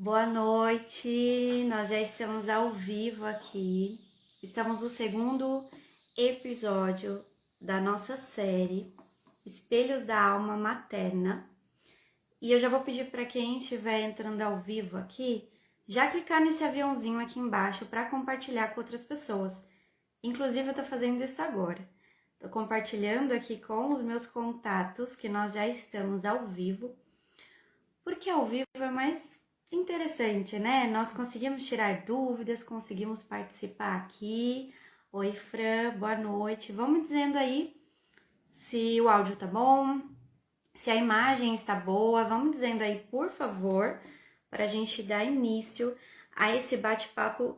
Boa noite, nós já estamos ao vivo aqui. Estamos no segundo episódio da nossa série Espelhos da Alma Materna. E eu já vou pedir para quem estiver entrando ao vivo aqui, já clicar nesse aviãozinho aqui embaixo para compartilhar com outras pessoas. Inclusive, eu tô fazendo isso agora. Tô compartilhando aqui com os meus contatos que nós já estamos ao vivo, porque ao vivo é mais interessante, né? Nós conseguimos tirar dúvidas, conseguimos participar aqui. Oi, Fran, boa noite. Vamos dizendo aí se o áudio tá bom, se a imagem está boa. Vamos dizendo aí, por favor, para a gente dar início a esse bate-papo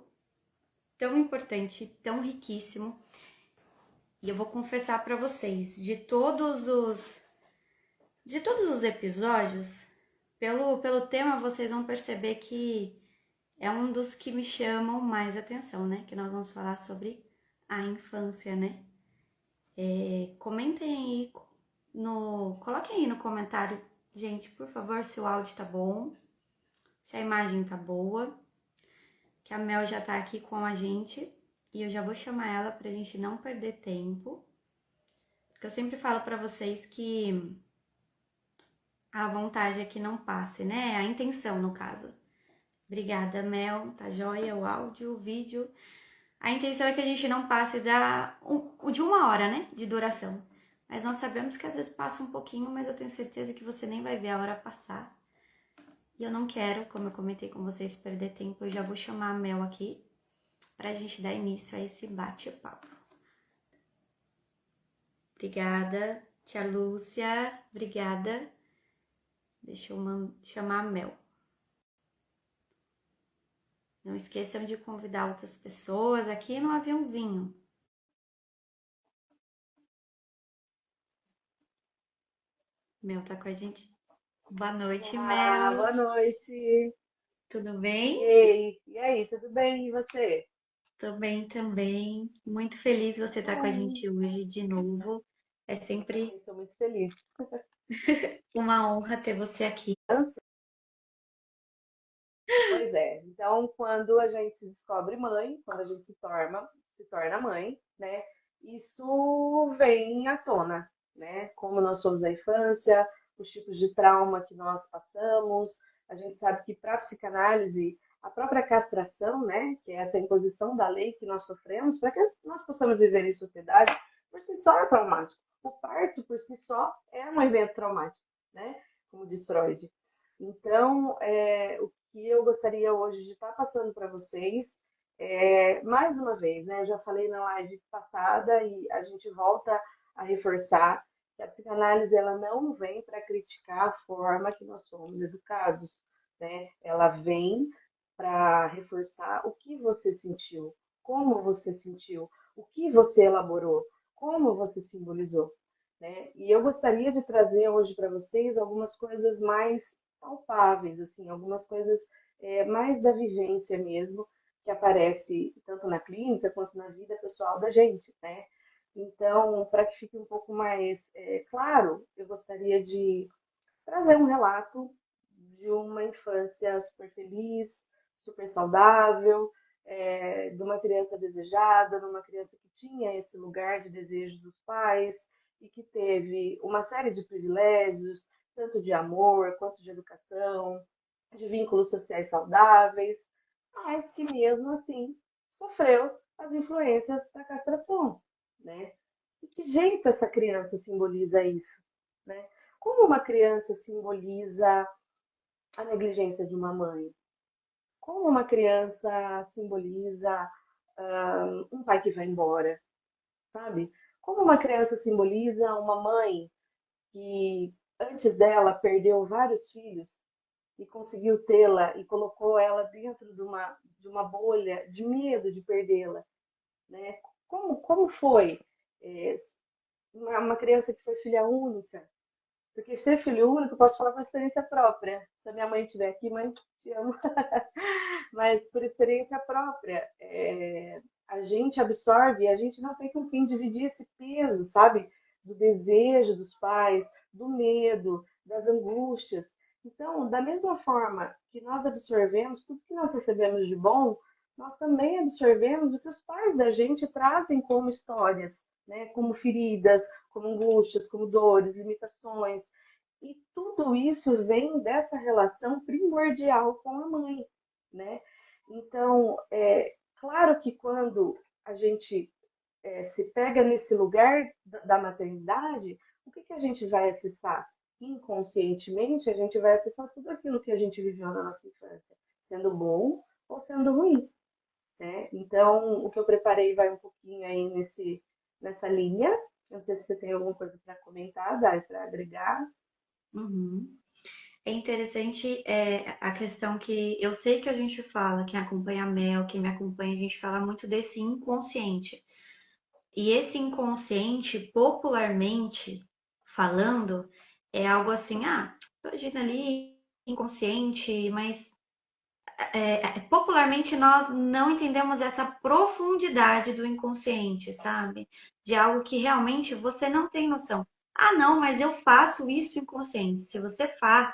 tão importante, tão riquíssimo. E eu vou confessar para vocês, de todos os episódios, pelo tema, vocês vão perceber que é um dos que me chamam mais atenção, né? Que nós vamos falar sobre a infância, né? Comentem aí, coloquem aí no comentário, gente, por favor, se o áudio tá bom, se a imagem tá boa, que a Mel já tá aqui com a gente e eu já vou chamar ela pra gente não perder tempo, porque eu sempre falo pra vocês que a vontade é que não passe, né? A intenção, no caso. Obrigada, Mel. Tá joia o áudio, o vídeo. A intenção é que a gente não passe de 1 hora, né? De duração. Mas nós sabemos que às vezes passa um pouquinho, mas eu tenho certeza que você nem vai ver a hora passar. E eu não quero, como eu comentei com vocês, perder tempo. Eu já vou chamar a Mel aqui pra gente dar início a esse bate-papo. Obrigada, tia Lúcia. Obrigada. Deixa eu chamar a Mel. Não esqueçam de convidar outras pessoas aqui no aviãozinho. Mel tá com a gente. Boa noite, Ah, Mel. boa noite. Tudo bem? E aí, tudo bem? E você? Tô bem também. Muito feliz você estar com a Bom, gente hoje de novo. É eu sempre também estou muito feliz. uma honra ter você aqui. Pois é. Então, quando a gente se descobre mãe, quando a gente se torna mãe, né? Isso vem à tona, né? Como nós somos na infância, os tipos de trauma que nós passamos. A gente sabe que para a psicanálise, a própria castração, né? Que é essa imposição da lei que nós sofremos, para que nós possamos viver em sociedade, por si só é traumático. O parto, por si só, é um evento traumático, né? Como diz Freud. Então, o que eu gostaria hoje de estar passando para vocês, mais uma vez, né? Eu já falei na live passada e a gente volta a reforçar que a psicanálise ela não vem para criticar a forma que nós somos educados, né? Ela vem para reforçar o que você sentiu, como você sentiu, o que você elaborou, como você simbolizou, né? E eu gostaria de trazer hoje para vocês algumas coisas mais palpáveis, assim, algumas coisas mais da vivência mesmo, que aparece tanto na clínica quanto na vida pessoal da gente, né? Então, para que fique um pouco mais claro, eu gostaria de trazer um relato de uma infância super feliz, super saudável, de uma criança desejada, de uma criança que tinha esse lugar de desejo dos pais e que teve uma série de privilégios, tanto de amor quanto de educação, de vínculos sociais saudáveis, mas que mesmo assim sofreu as influências da castração, né? E que jeito essa criança simboliza isso, né? Como uma criança simboliza a negligência de uma mãe? Como uma criança simboliza um pai que vai embora, sabe? Como uma criança simboliza uma mãe que antes dela perdeu vários filhos e conseguiu tê-la e colocou ela dentro de uma bolha de medo de perdê-la, né? Como foi é, uma criança que foi filha única? Porque ser filho único, eu posso falar por experiência própria. Se a minha mãe estiver aqui, mãe, te amo. Mas por experiência própria, a gente absorve, a gente não tem com quem dividir esse peso, sabe? Do desejo dos pais, do medo, das angústias. Então, da mesma forma que nós absorvemos, tudo que nós recebemos de bom, nós também absorvemos o que os pais da gente trazem como histórias, né? Como feridas, como angústias, como dores, limitações. E tudo isso vem dessa relação primordial com a mãe, né? Então, claro que quando a gente se pega nesse lugar da maternidade, o que a gente vai acessar? Inconscientemente, a gente vai acessar tudo aquilo que a gente viveu na nossa infância, sendo bom ou sendo ruim, né? Então, o que eu preparei vai um pouquinho aí nessa linha. Não sei se você tem alguma coisa para comentar, Dai, para agregar. Uhum. É interessante a questão que eu sei que a gente fala, quem acompanha a Mel, quem me acompanha, a gente fala muito desse inconsciente. E esse inconsciente, popularmente falando, é algo assim, tô agindo ali inconsciente, mas popularmente nós não entendemos essa profundidade do inconsciente, sabe? De algo que realmente você não tem noção. Ah, não, mas eu faço isso inconsciente. Se você faz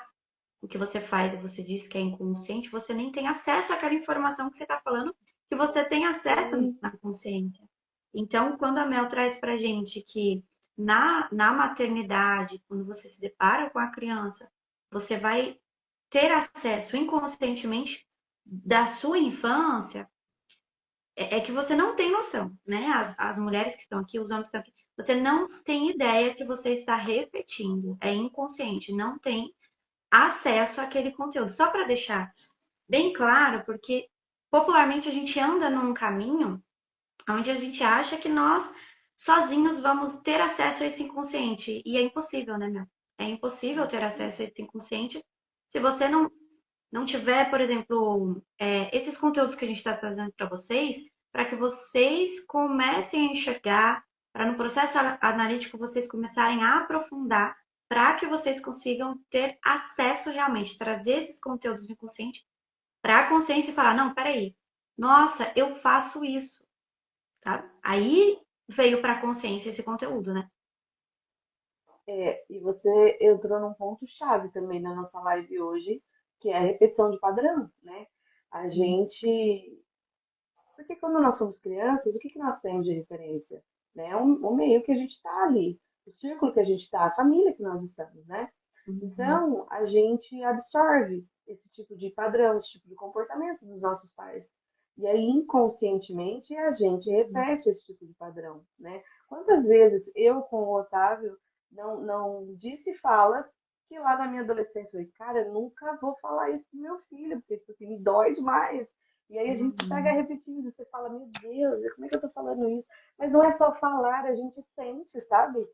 o que você faz e você diz que é inconsciente, você nem tem acesso àquela informação que você está falando, que você tem acesso Sim, na consciência. Então, quando a Mel traz pra gente que na maternidade, quando você se depara com a criança, você vai ter acesso inconscientemente da sua infância, é que você não tem noção, né? As mulheres que estão aqui, os homens que estão aqui, você não tem ideia que você está repetindo, é inconsciente, não tem acesso àquele conteúdo. Só para deixar bem claro, porque popularmente a gente anda num caminho onde a gente acha que nós sozinhos vamos ter acesso a esse inconsciente. E é impossível, né, meu? É impossível ter impossível. acesso a esse inconsciente se você não tiver, por exemplo, esses conteúdos que a gente está trazendo para vocês, para que vocês comecem a enxergar, para no processo analítico vocês começarem a aprofundar, para que vocês consigam ter acesso realmente, trazer esses conteúdos do inconsciente para a consciência e falar, não, peraí, nossa, eu faço isso, tá? Aí veio para a consciência esse conteúdo, né? E você entrou num ponto-chave também na nossa live hoje, que é a repetição de padrão, né? A gente. Porque quando nós somos crianças, o que nós temos de referência? Né? O meio que a gente está ali, o círculo que a gente está, a família que nós estamos, né? Uhum. Então, a gente absorve esse tipo de padrão, esse tipo de comportamento dos nossos pais. E aí, inconscientemente, a gente repete esse tipo de padrão, né? Quantas vezes eu com o Otávio não disse falas que lá na minha adolescência eu falei, cara, eu nunca vou falar isso pro meu filho, porque tipo assim, me dói demais. E aí a gente se pega Uhum. repetindo, você fala, meu Deus, como é que eu tô falando isso? Mas não é só falar, a gente sente, sabe?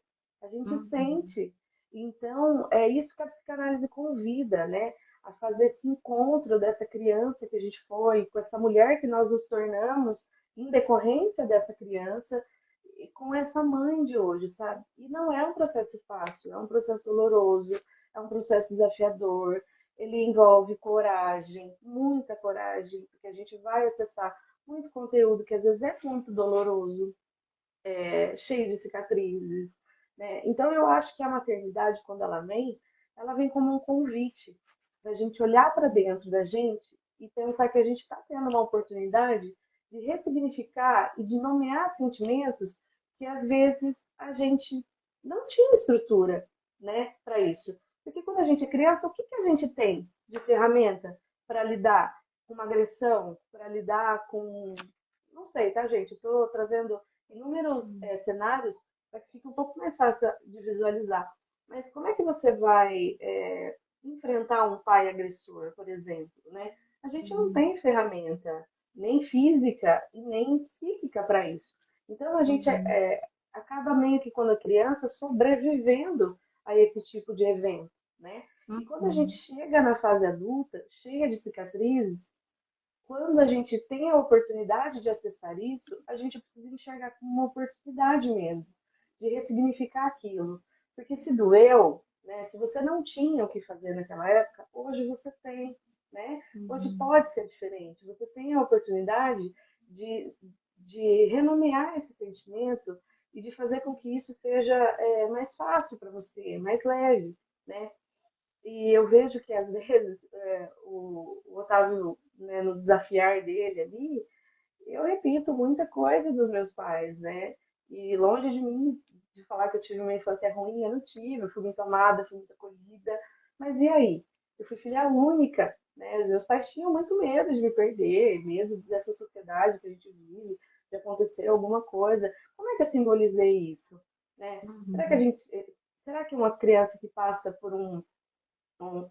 A gente Uhum. sente. Então, é isso que a psicanálise convida, né? A fazer esse encontro dessa criança que a gente foi, com essa mulher que nós nos tornamos em decorrência dessa criança, e com essa mãe de hoje, sabe? E não é um processo fácil, é um processo doloroso, é um processo desafiador, ele envolve coragem, muita coragem, porque a gente vai acessar muito conteúdo que às vezes é muito doloroso, cheio de cicatrizes, né? Então eu acho que a maternidade, quando ela vem como um convite para a gente olhar para dentro da gente e pensar que a gente está tendo uma oportunidade de ressignificar e de nomear sentimentos que às vezes a gente não tinha estrutura, né, para isso. Porque quando a gente é criança, o que a gente tem de ferramenta para lidar com uma agressão, para lidar com, não sei, tá, gente? Estou trazendo inúmeros cenários para que fique um pouco mais fácil de visualizar. Mas como é que você vai enfrentar um pai agressor, por exemplo, né? A gente não Uhum. tem ferramenta nem física e nem psíquica para isso. Então a gente Uhum. acaba meio que quando é criança sobrevivendo a esse tipo de evento, né? E quando a gente Uhum. chega na fase adulta, cheia de cicatrizes, quando a gente tem a oportunidade de acessar isso, a gente precisa enxergar como uma oportunidade mesmo, de ressignificar aquilo. Porque se doeu, né, se você não tinha o que fazer naquela época, hoje você tem, né? Hoje Uhum. pode ser diferente. Você tem a oportunidade de, de renomear esse sentimento e de fazer com que isso seja mais fácil para você, mais leve, né? E eu vejo que às vezes o Otávio, né, no desafiar dele ali, eu repito muita coisa dos meus pais, né? E longe de mim de falar que eu tive uma infância ruim, eu não tive, eu fui muito amada, fui muito acolhida. Mas e aí? Eu fui filha única, né? Os meus pais tinham muito medo de me perder, medo dessa sociedade que a gente vive, de acontecer alguma coisa. Como é que eu simbolizei isso, né? Será que a Uhum. gente, será que uma criança que passa por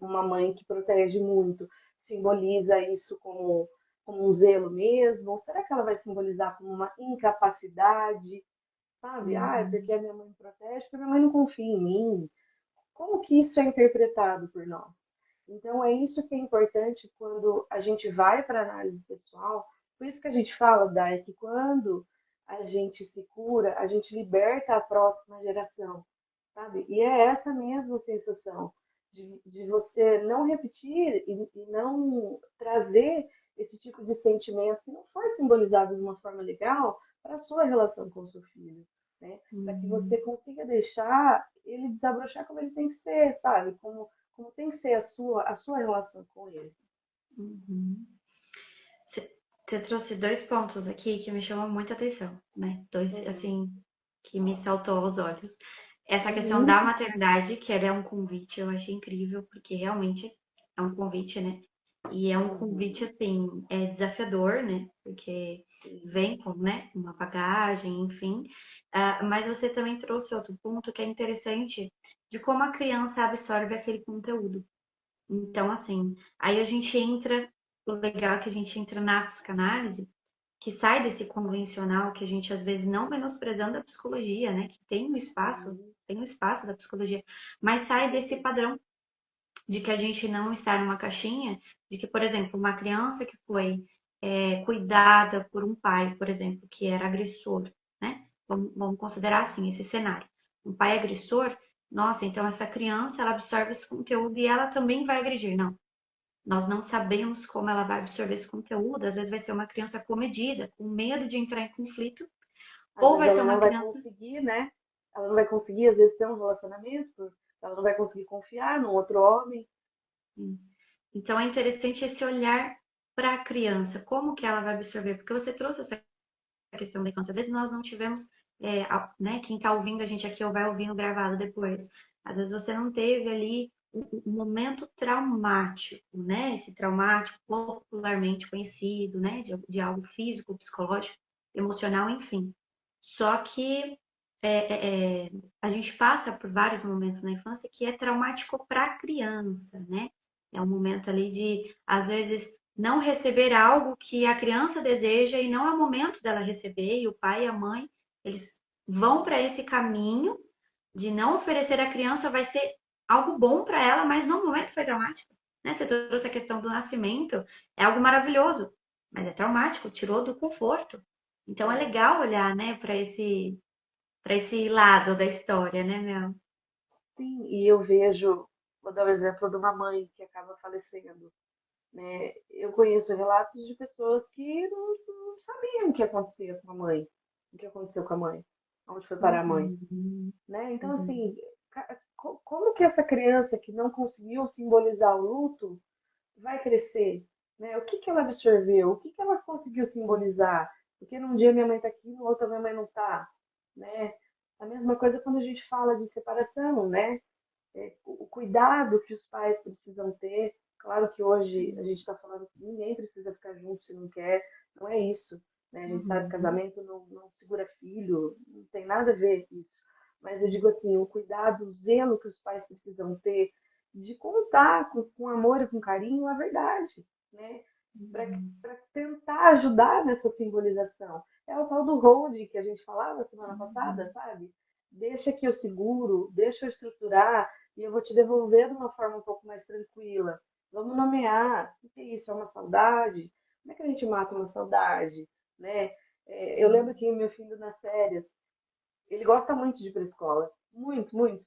uma mãe que protege muito, simboliza isso como um zelo mesmo? Ou será que ela vai simbolizar como uma incapacidade? Sabe? Ah, é porque Uhum. a minha mãe me protege, porque a minha mãe não confia em mim. Como que isso é interpretado por nós? Então, é isso que é importante quando a gente vai para a análise pessoal. Por isso que a gente fala, Dai, que quando a gente se cura, a gente liberta a próxima geração, sabe? E é essa mesma sensação de você não repetir e não trazer esse tipo de sentimento que não foi simbolizado de uma forma legal para a sua relação com o seu filho, né? Para que você Uhum. consiga deixar ele desabrochar como ele tem que ser, sabe? Como tem que ser a sua relação com ele. Uhum. Você trouxe dois pontos aqui que me chamam muita atenção, né? Dois, Uhum. assim, que me saltou aos olhos. Essa questão da Uhum. maternidade, que ela é um convite, eu achei incrível, porque realmente é um convite, né? E é um convite, Uhum. assim, desafiador, né? Porque Sim. vem com, né, uma bagagem, enfim. Ah, mas você também trouxe outro ponto que é interessante de como a criança absorve aquele conteúdo. Então, assim, aí a gente entra, o legal é que a gente entra na psicanálise, que sai desse convencional que a gente às vezes não menosprezando a psicologia, né? Que Sim, tem um espaço da psicologia, mas com sai desse certeza. padrão de que a gente não está numa caixinha, de que, por exemplo, uma criança que foi cuidada por um pai, por exemplo, que era agressor, né? Vamos considerar assim esse cenário. Um pai agressor, nossa, então essa criança ela absorve esse conteúdo e ela também vai agredir. Não, nós não sabemos como ela vai absorver esse conteúdo. Às vezes vai ser uma criança comedida, com medo de entrar em conflito, Às ou vezes vai ser ela uma não vai criança. conseguir, né? Ela não vai conseguir, às vezes, ter um relacionamento, ela não vai conseguir confiar num outro homem. Então é interessante esse olhar para a criança, como que ela vai absorver, porque você trouxe essa questão da infância. Às vezes nós não tivemos, né? Quem está ouvindo a gente aqui ou vai ouvindo gravado depois. Às vezes você não teve ali um momento traumático, né? Esse traumático popularmente conhecido, né? De algo físico, psicológico, emocional, enfim. Só que a gente passa por vários momentos na infância que é traumático para a criança, né? É um momento ali de, às vezes, não receber algo que a criança deseja e não é o momento dela receber, e o pai e a mãe, eles vão para esse caminho de não oferecer à criança, vai ser algo bom para ela, mas no momento foi traumático. Né? Você trouxe a questão do nascimento, é algo maravilhoso, mas é traumático, tirou do conforto. Então é É, legal olhar, né, para esse lado da história, né, Mel? sim, e eu vejo, vou dar o exemplo de uma mãe que acaba falecendo, né? Eu conheço relatos de pessoas que não sabiam o que acontecia com a mãe, o que aconteceu com a mãe, onde foi parar a mãe, Uhum, né? Então, uhum, assim, como que essa criança que não conseguiu simbolizar o luto vai crescer, né? O que que ela absorveu? O que que ela conseguiu simbolizar? Porque num dia minha mãe está aqui, no outro minha mãe não está, né? A mesma coisa quando a gente fala de separação, né? O cuidado que os pais precisam ter. Claro que hoje a gente está falando que ninguém precisa ficar junto se não quer, não é isso. Né? A gente sabe que uhum, casamento não segura filho, não tem nada a ver isso. Mas eu digo assim, o cuidado, o zelo que os pais precisam ter de contar com amor e com carinho a verdade, né? uhum, Para tentar ajudar nessa simbolização. É o tal do hold que a gente falava semana passada, uhum, sabe? Deixa que eu seguro, deixa eu estruturar, e eu vou te devolver de uma forma um pouco mais tranquila. Vamos nomear. O que é isso? É uma saudade? Como é que a gente mata uma saudade? Né? Eu lembro que meu filho, nas férias, ele gosta muito de ir para a escola. Muito, muito.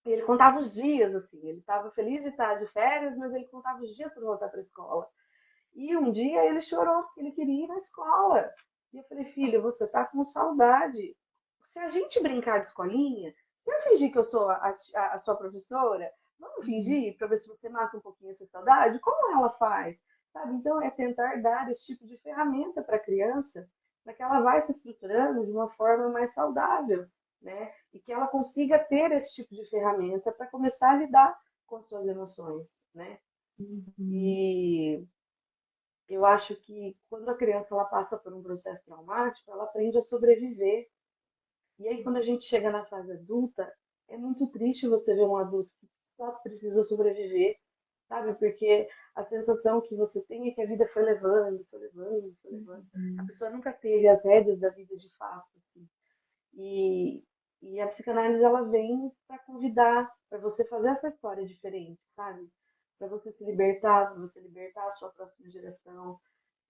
E ele contava os dias, assim. Ele estava feliz de estar de férias, mas ele contava os dias para voltar para a escola. E um dia ele chorou, porque ele queria ir na escola. E eu falei, filho, você tá com saudade. Se a gente brincar de escolinha, se eu fingir que eu sou a sua professora, Vamos Uhum. fingir para ver se você mata um pouquinho essa saudade? Como ela faz? Sabe? Então, é tentar dar esse tipo de ferramenta para a criança, para que ela vá se estruturando de uma forma mais saudável, né? E que ela consiga ter esse tipo de ferramenta para começar a lidar com as suas emoções, né? Uhum. E eu acho que quando a criança ela passa por um processo traumático, ela aprende a sobreviver. E aí, quando a gente chega na fase adulta, é muito triste você ver um adulto que só precisou sobreviver, sabe? Porque a sensação que você tem é que a vida foi levando, foi levando, foi levando. A Uhum. pessoa nunca teve as rédeas da vida de fato, assim. E, e a psicanálise ela vem para convidar, para você fazer essa história diferente, sabe? Para você se libertar, para você libertar a sua próxima geração,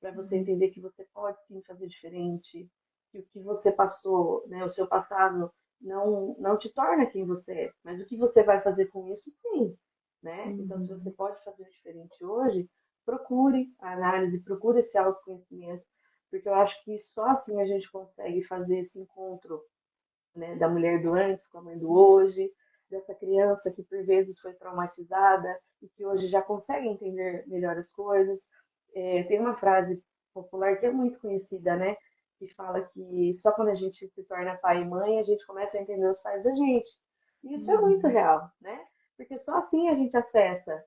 para você Uhum. entender que você pode sim fazer diferente, que o que você passou, né, o seu passado não te torna quem você é, mas o que você vai fazer com isso, sim, né? Então, se você Uhum. pode fazer diferente hoje, procure a análise, procure esse autoconhecimento, porque eu acho que só assim a gente consegue fazer esse encontro, né, da mulher do antes com a mãe do hoje, dessa criança que por vezes foi traumatizada e que hoje já consegue entender melhor as coisas. Tem uma frase popular que é muito conhecida, né? Que fala que só quando a gente se torna pai e mãe a gente começa a entender os pais da gente. E isso é muito Uhum. real, né? Porque só assim a gente acessa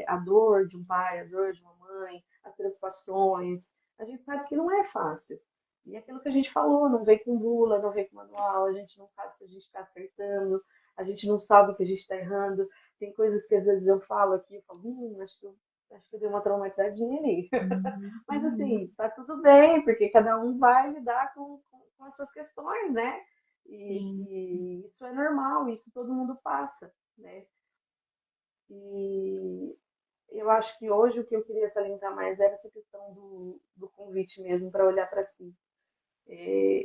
a dor de um pai, a dor de uma mãe, as preocupações. A gente sabe que não é fácil. E aquilo que a gente falou, não vem com bula, não vem com manual, a gente não sabe se a gente está acertando, a gente não sabe o que a gente está errando. Tem coisas que às vezes eu falo aqui, eu falo, acho que eu dei uma traumatizadinha ali. Uhum. Mas Uhum. assim, tá tudo bem, porque cada um vai lidar com as suas questões, né? Sim. E isso é normal, isso todo mundo passa, né? E eu acho que hoje o que eu queria salientar mais era essa questão do convite mesmo para olhar para si.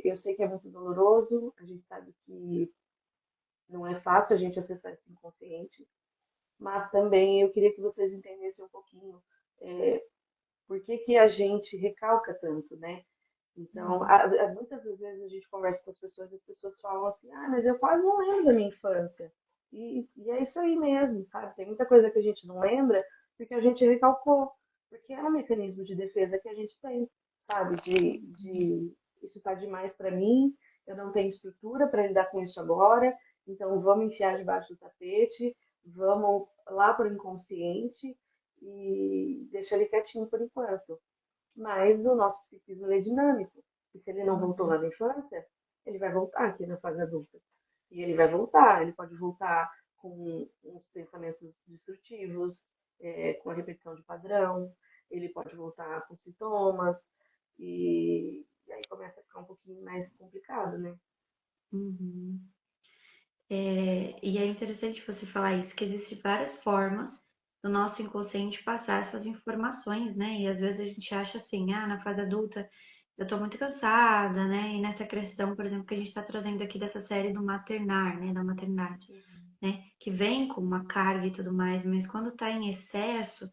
Eu sei que é muito doloroso, a gente sabe que não é fácil a gente acessar esse inconsciente, mas também eu queria que vocês entendessem um pouquinho por que que a gente recalca tanto, né? Então, Uhum. muitas das vezes a gente conversa com as pessoas falam assim, ah, mas eu quase não lembro da minha infância. E é isso aí mesmo, sabe? Tem muita coisa que a gente não lembra porque a gente recalcou, porque é um mecanismo de defesa que a gente tem, sabe? De isso tá demais para mim, eu não tenho estrutura para lidar com isso agora, então vamos enfiar debaixo do tapete, vamos lá para o inconsciente e deixa ele quietinho por enquanto. Mas o nosso psiquismo ele é dinâmico. E se ele não voltou Uhum. lá na infância, ele vai voltar aqui na fase adulta. E ele vai voltar, ele pode voltar com uns pensamentos destrutivos, com a repetição de padrão, ele pode voltar com sintomas, e aí começa a ficar um pouquinho mais complicado, né? Uhum. E é interessante você falar isso, que existem várias formas do nosso inconsciente passar essas informações, né? E às vezes a gente acha assim, ah, na fase adulta eu tô muito cansada, né? E nessa questão, por exemplo, que a gente tá trazendo aqui dessa série do maternar, né? Da maternidade, né? Que vem com uma carga e tudo mais, mas quando tá em excesso,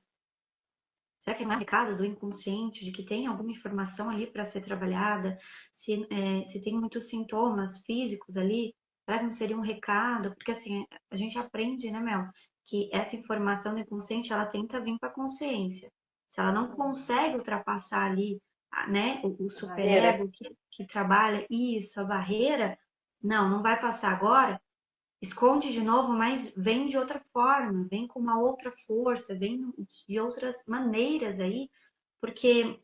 será que é um recado do inconsciente de que tem alguma informação ali para ser trabalhada? Se tem muitos sintomas físicos ali, será que não seria um recado? Porque assim, a gente aprende, né, Mel, que essa informação do inconsciente ela tenta vir para a consciência. Se ela não Uhum. consegue ultrapassar ali, né, o A barreira. superego que trabalha isso, a barreira, não vai passar agora, esconde de novo, mas vem de outra forma, vem com uma outra força, vem de outras maneiras aí, porque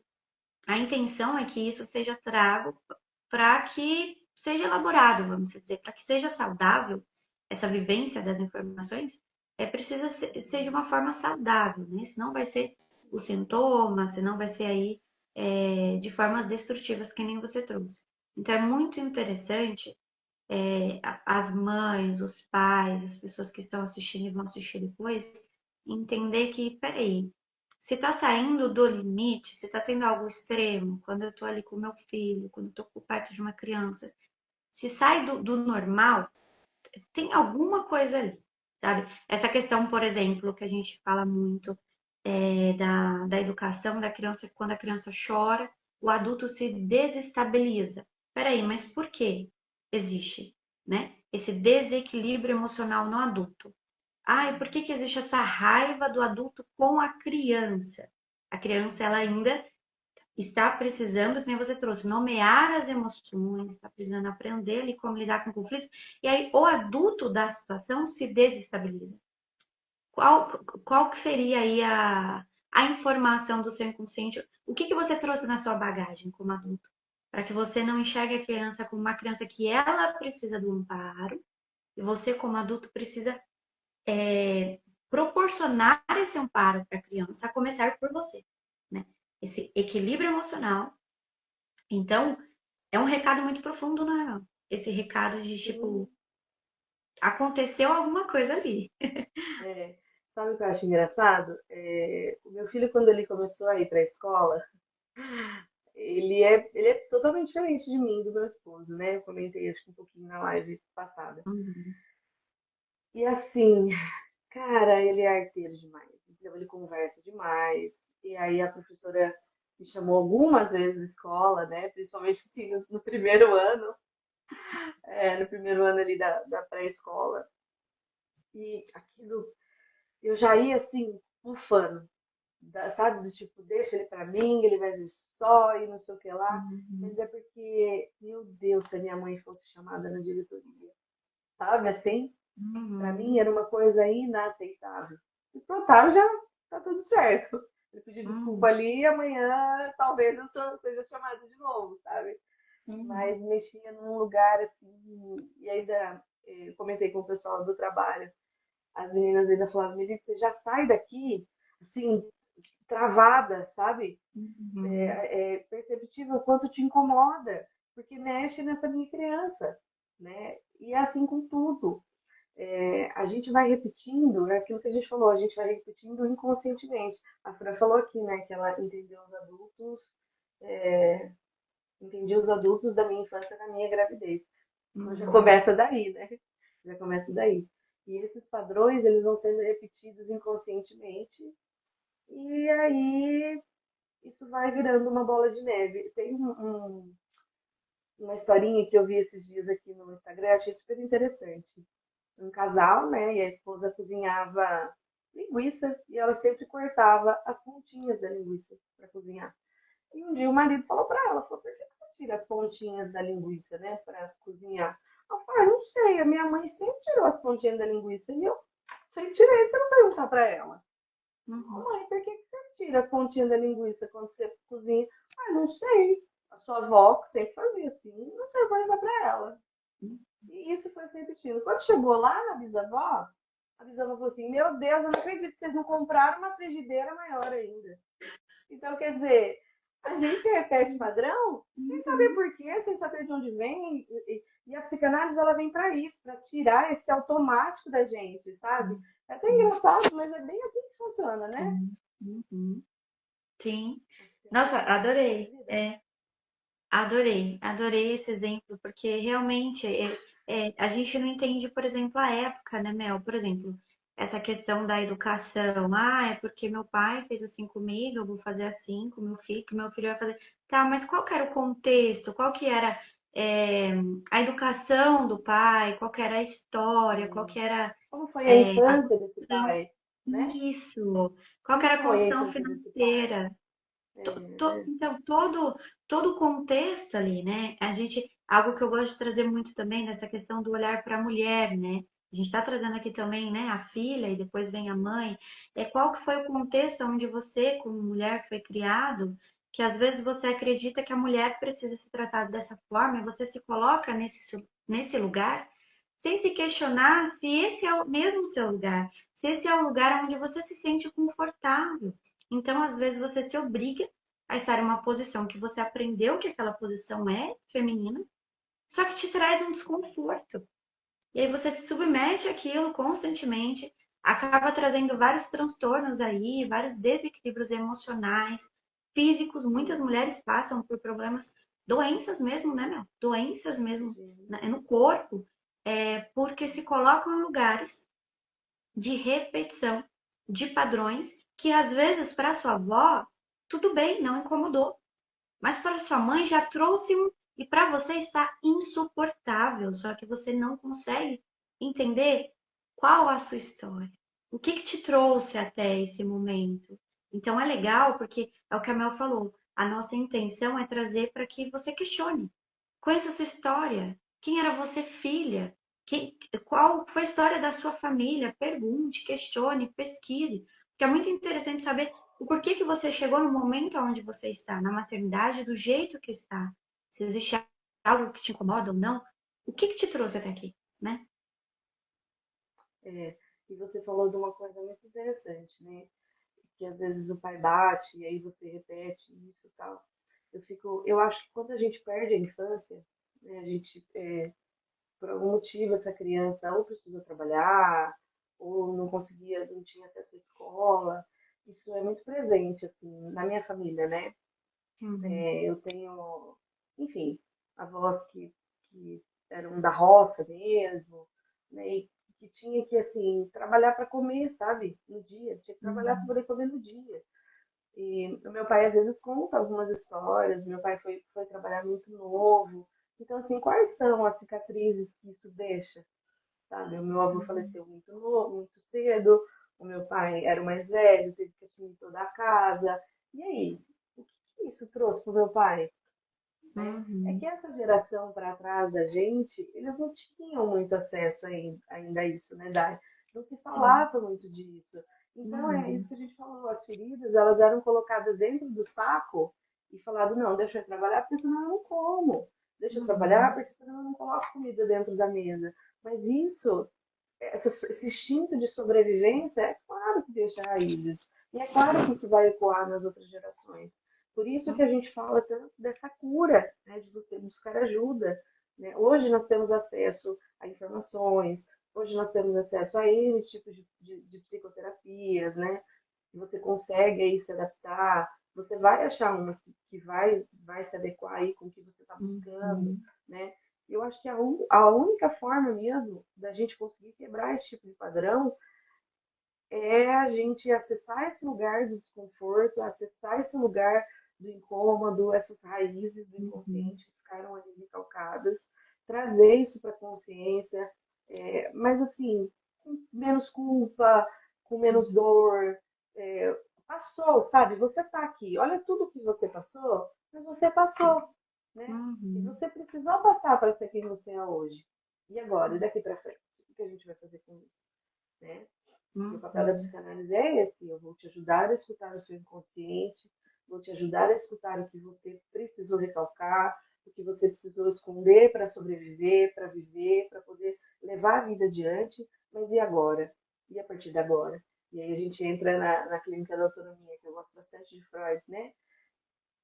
a intenção é que isso seja trago para que seja elaborado, vamos dizer, para que seja saudável essa vivência das informações, precisa ser de uma forma saudável, né? Senão vai ser o sintoma, senão vai ser aí de formas destrutivas que nem você trouxe. Então é muito interessante as mães, os pais, as pessoas que estão assistindo e vão assistir depois, entender que, peraí, se tá saindo do limite, se tá tendo algo extremo, quando eu tô ali com meu filho, quando eu tô por perto de uma criança, se sai do normal, tem alguma coisa ali, sabe? Essa questão, por exemplo, que a gente fala muito da educação da criança, quando a criança chora, o adulto se desestabiliza. Peraí, mas por que existe, né? Esse desequilíbrio emocional no adulto? Ai, por que que existe essa raiva do adulto com a criança? A criança, ela ainda está precisando, que nem você trouxe, nomear as emoções, está precisando aprender ali como lidar com o conflito. E aí, o adulto da situação se desestabiliza. Qual que seria aí a informação do seu inconsciente? O que que você trouxe na sua bagagem como adulto? Para que você não enxergue a criança como uma criança que ela precisa do amparo, e você, como adulto, precisa proporcionar esse amparo para a criança, a começar por você, né? Esse equilíbrio emocional. Então, é um recado muito profundo, né? Esse recado de Sim. tipo, aconteceu alguma coisa ali. É, sabe o que eu acho engraçado? O meu filho, quando ele começou a ir para a escola, ele é totalmente diferente de mim, e do meu esposo, né? Eu comentei acho que um pouquinho na live passada. Uhum. E assim, cara, ele é arteiro demais. Então ele conversa demais. E aí a professora me chamou algumas vezes na escola, né? Principalmente assim, no primeiro ano, no primeiro ano ali da pré-escola. E aquilo, eu já ia assim, bufando, sabe? Do tipo, deixa ele pra mim, ele vai vir só e não sei o que lá. Uhum. Mas é porque, meu Deus, se a minha mãe fosse chamada na diretoria, sabe? Assim, pra mim Uhum. era uma coisa inaceitável. E pronto, tá, já tá tudo certo. Ele pediu desculpa Uhum. ali e amanhã talvez eu seja chamada de novo, sabe? Uhum. Mas mexia num lugar assim, e ainda comentei com o pessoal do trabalho. As meninas ainda falavam, Melissa, você já sai daqui, assim, travada, sabe? Uhum. É perceptível o quanto te incomoda, porque mexe nessa minha criança, né? E é assim com tudo. A gente vai repetindo, é aquilo que a gente falou, a gente vai repetindo inconscientemente. A Fran falou aqui, né, que ela é, entendia os adultos da minha infância na minha gravidez. Então já Uhum. começa daí, né? Já começa daí. E esses padrões, eles vão sendo repetidos inconscientemente, e aí isso vai virando uma bola de neve. Tem uma historinha que eu vi esses dias aqui no Instagram, achei super interessante. Um casal, né? E a esposa cozinhava linguiça e ela sempre cortava as pontinhas da linguiça para cozinhar. E um dia o marido falou para ela, falou, por que você tira as pontinhas da linguiça, né, para cozinhar? Ela falou, não sei, a minha mãe sempre tirou as pontinhas da linguiça e eu sempre tirei, você não perguntar para ela. Ô, Uhum. mãe, por que você tira as pontinhas da linguiça quando você cozinha? Ah, não sei. A sua avó que sempre fazia assim, não sei, eu vou levar para ela. E isso foi se repetindo. Quando chegou lá na bisavó, a bisavó falou assim: Meu Deus, eu não acredito que vocês não compraram uma frigideira maior ainda. Então, quer dizer, a gente repete padrão sem saber Uhum. por quê, sem saber de onde vem. E a psicanálise ela vem para isso, para tirar esse automático da gente, sabe? É até Uhum. engraçado, mas é bem assim que funciona, né? Sim. Uhum. Sim. Acho que é Nossa, a adorei. vida. Adorei esse exemplo, porque realmente a gente não entende, por exemplo, a época, né, Mel? Por exemplo, essa questão da educação. Ah, é porque meu pai fez assim comigo, eu vou fazer assim com meu filho vai fazer. Tá, mas qual que era o contexto? Qual que era é, a educação do pai? Qual que era a história? Qual Sim. que era Como foi a a infância desse condição? pai, né? Isso. Qual que Como era a foi a condição infância desse pai? financeira? É, Então, todo o contexto ali, né? Algo que eu gosto de trazer muito também nessa questão do olhar para a mulher, né? A gente está trazendo aqui também, né, a filha e depois vem a mãe. Qual que foi o contexto onde você, como mulher, foi criado, que às vezes você acredita que a mulher precisa ser tratada dessa forma, e você se coloca nesse lugar, sem se questionar se esse é o mesmo seu lugar, se esse é o lugar onde você se sente confortável. Então, às vezes, você se obriga a estar em uma posição que você aprendeu que aquela posição é feminina, só que te traz um desconforto. E aí você se submete àquilo constantemente, acaba trazendo vários transtornos aí, vários desequilíbrios emocionais, físicos. Muitas sim, mulheres passam por problemas, doenças mesmo, né, meu? Doenças mesmo sim, no corpo, porque se colocam em lugares de repetição de padrões que às vezes para sua avó tudo bem, não incomodou, mas para sua mãe já trouxe um e para você está insuportável, só que você não consegue entender qual a sua história. O que que te trouxe até esse momento? Então é legal porque é o que a Mel falou. A nossa intenção é trazer para que você questione. Conheça essa história. Quem era você, filha? Qual foi a história da sua família? Pergunte, questione, pesquise. Porque é muito interessante saber o porquê que você chegou no momento onde você está, na maternidade, do jeito que está. Se existe algo que te incomoda ou não. O que que te trouxe até aqui, né? É, e você falou de uma coisa muito interessante, né? Que às vezes o pai bate e aí você repete isso e tal. Eu acho que quando a gente perde a infância, né, a gente, por algum motivo, essa criança ou precisou trabalhar, ou não conseguia, não tinha acesso à escola. Isso é muito presente, assim, na minha família, né? Uhum, Eu tenho, enfim, avós que eram da roça mesmo, né? E que tinha que, assim, trabalhar para comer, sabe? No dia, tinha que trabalhar para uhum, poder comer no dia. E o meu pai às vezes conta algumas histórias. Meu pai foi trabalhar muito novo. Então, assim, quais são as cicatrizes que isso deixa? Sabe? O meu avô uhum, faleceu muito novo, muito cedo. O meu pai era o mais velho, teve que assumir toda a casa. E aí, o que que isso trouxe para o meu pai? Né? É que uhum, essa geração para trás da gente, eles não tinham muito acesso ainda a isso, né, Dai? Não se sim, falava muito disso. Então, é isso uhum, que a gente falou, as feridas, elas eram colocadas dentro do saco e falado, não, deixa eu trabalhar, porque senão eu não como. Deixa eu trabalhar, uhum, porque senão eu não coloco comida dentro da mesa. Mas isso, esse instinto de sobrevivência, é claro que deixa raízes. E é claro que isso vai ecoar nas outras gerações. Por isso que a gente fala tanto dessa cura, né, de você buscar ajuda. Né? Hoje nós temos acesso a informações, hoje nós temos acesso a N tipos de psicoterapias, né? Você consegue aí se adaptar, você vai achar uma que vai se adequar aí com o que você está buscando, uhum, né? Eu acho que a única forma mesmo da gente conseguir quebrar esse tipo de padrão é a gente acessar esse lugar do desconforto, acessar esse lugar do incômodo, essas raízes do uhum, inconsciente que ficaram ali recalcadas, trazer isso para a consciência, mas assim, com menos culpa, com menos dor. é, Passou, sabe? Você está aqui, olha tudo que você passou, mas você passou, né? E uhum, você precisou passar para ser quem você é hoje. E agora? E daqui para frente? O que a gente vai fazer com isso? Né? E o papel da uhum, psicanálise é esse: eu vou te ajudar a escutar o seu inconsciente, vou te ajudar a escutar o que você precisou recalcar, o que você precisou esconder para sobreviver, para viver, para poder levar a vida adiante. Mas e agora? E a partir de agora? E aí a gente entra na clínica da autonomia, que eu gosto bastante de Freud, né?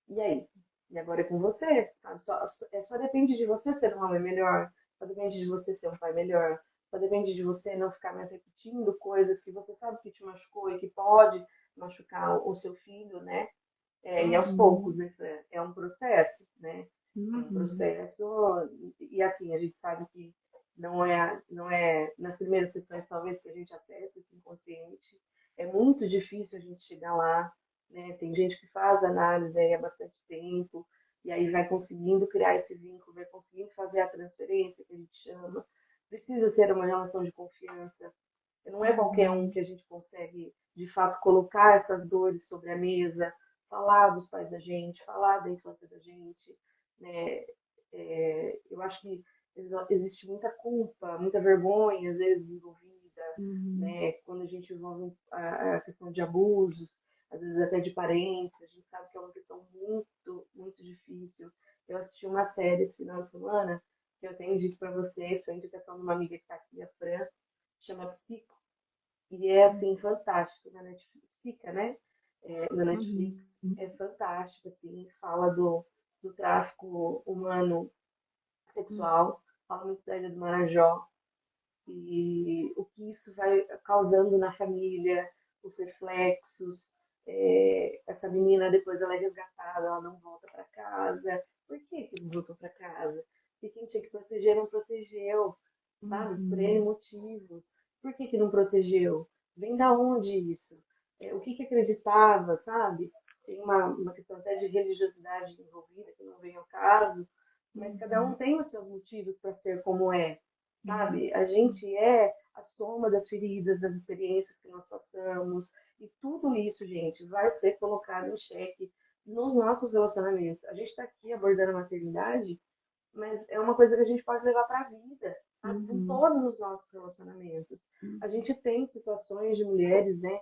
E aí? E agora é com você, sabe? Só depende de você ser uma mãe melhor, só depende de você ser um pai melhor, só depende de você não ficar mais repetindo coisas que você sabe que te machucou e que pode machucar o seu filho, né? E aos poucos, uhum, né? É um processo, né? É um uhum, processo, e assim, a gente sabe que não é nas primeiras sessões talvez que a gente acessa esse inconsciente, é muito difícil a gente chegar lá, né? Tem gente que faz análise aí há bastante tempo, e aí vai conseguindo criar esse vínculo, vai conseguindo fazer a transferência que a gente chama. Precisa ser uma relação de confiança. Não é qualquer um uhum, que a gente consegue, de fato, colocar essas dores sobre a mesa, falar dos pais da gente, falar da infância da gente, né? Eu acho que existe muita culpa, muita vergonha, às vezes, envolvida, uhum, né? Quando a gente envolve a questão de abusos, às vezes até de parentes, a gente sabe que é uma questão muito, muito difícil. Eu assisti uma série esse final de semana, que eu tenho dito para vocês, foi a indicação de uma amiga que está aqui, a Fran, chama Psico, e é assim fantástico na Netflix, Psica, né? Na Netflix uhum, é fantástico, assim, fala do tráfico humano uhum, sexual, fala muito da Ilha do Marajó e o que isso vai causando na família, os reflexos. Essa menina depois ela é resgatada, ela não volta para casa. Por que não voltou para casa? Porque quem tinha que proteger não protegeu, sabe? Por N uhum, motivos. Por que não protegeu? Vem da onde isso? O que acreditava, sabe? Tem uma questão até de religiosidade envolvida, que não vem ao caso, mas cada um uhum, tem os seus motivos para ser como é, Uhum. sabe? A gente é a soma das feridas, das experiências que nós passamos, e tudo isso, gente, vai ser colocado em xeque nos nossos relacionamentos. A gente está aqui abordando a maternidade, mas é uma coisa que a gente pode levar para a vida, sabe? Com Uhum. todos os nossos relacionamentos. A Uhum. gente tem situações de mulheres, né,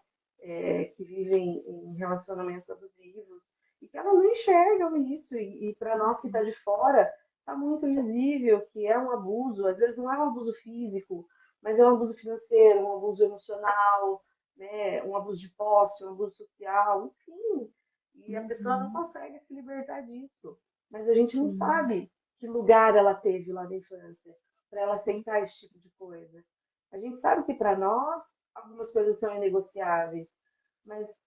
que vivem em relacionamentos abusivos e que elas não enxergam isso. E para nós que está de fora, está muito visível que é um abuso. Às vezes não é um abuso físico, mas é um abuso financeiro, um abuso emocional, né, um abuso de posse, um abuso social, enfim. E a pessoa não Uhum. consegue se libertar disso. Mas a gente não Sim. sabe que lugar ela teve lá na infância para ela Uhum. aceitar esse tipo de coisa. A gente sabe que para nós algumas coisas são inegociáveis, mas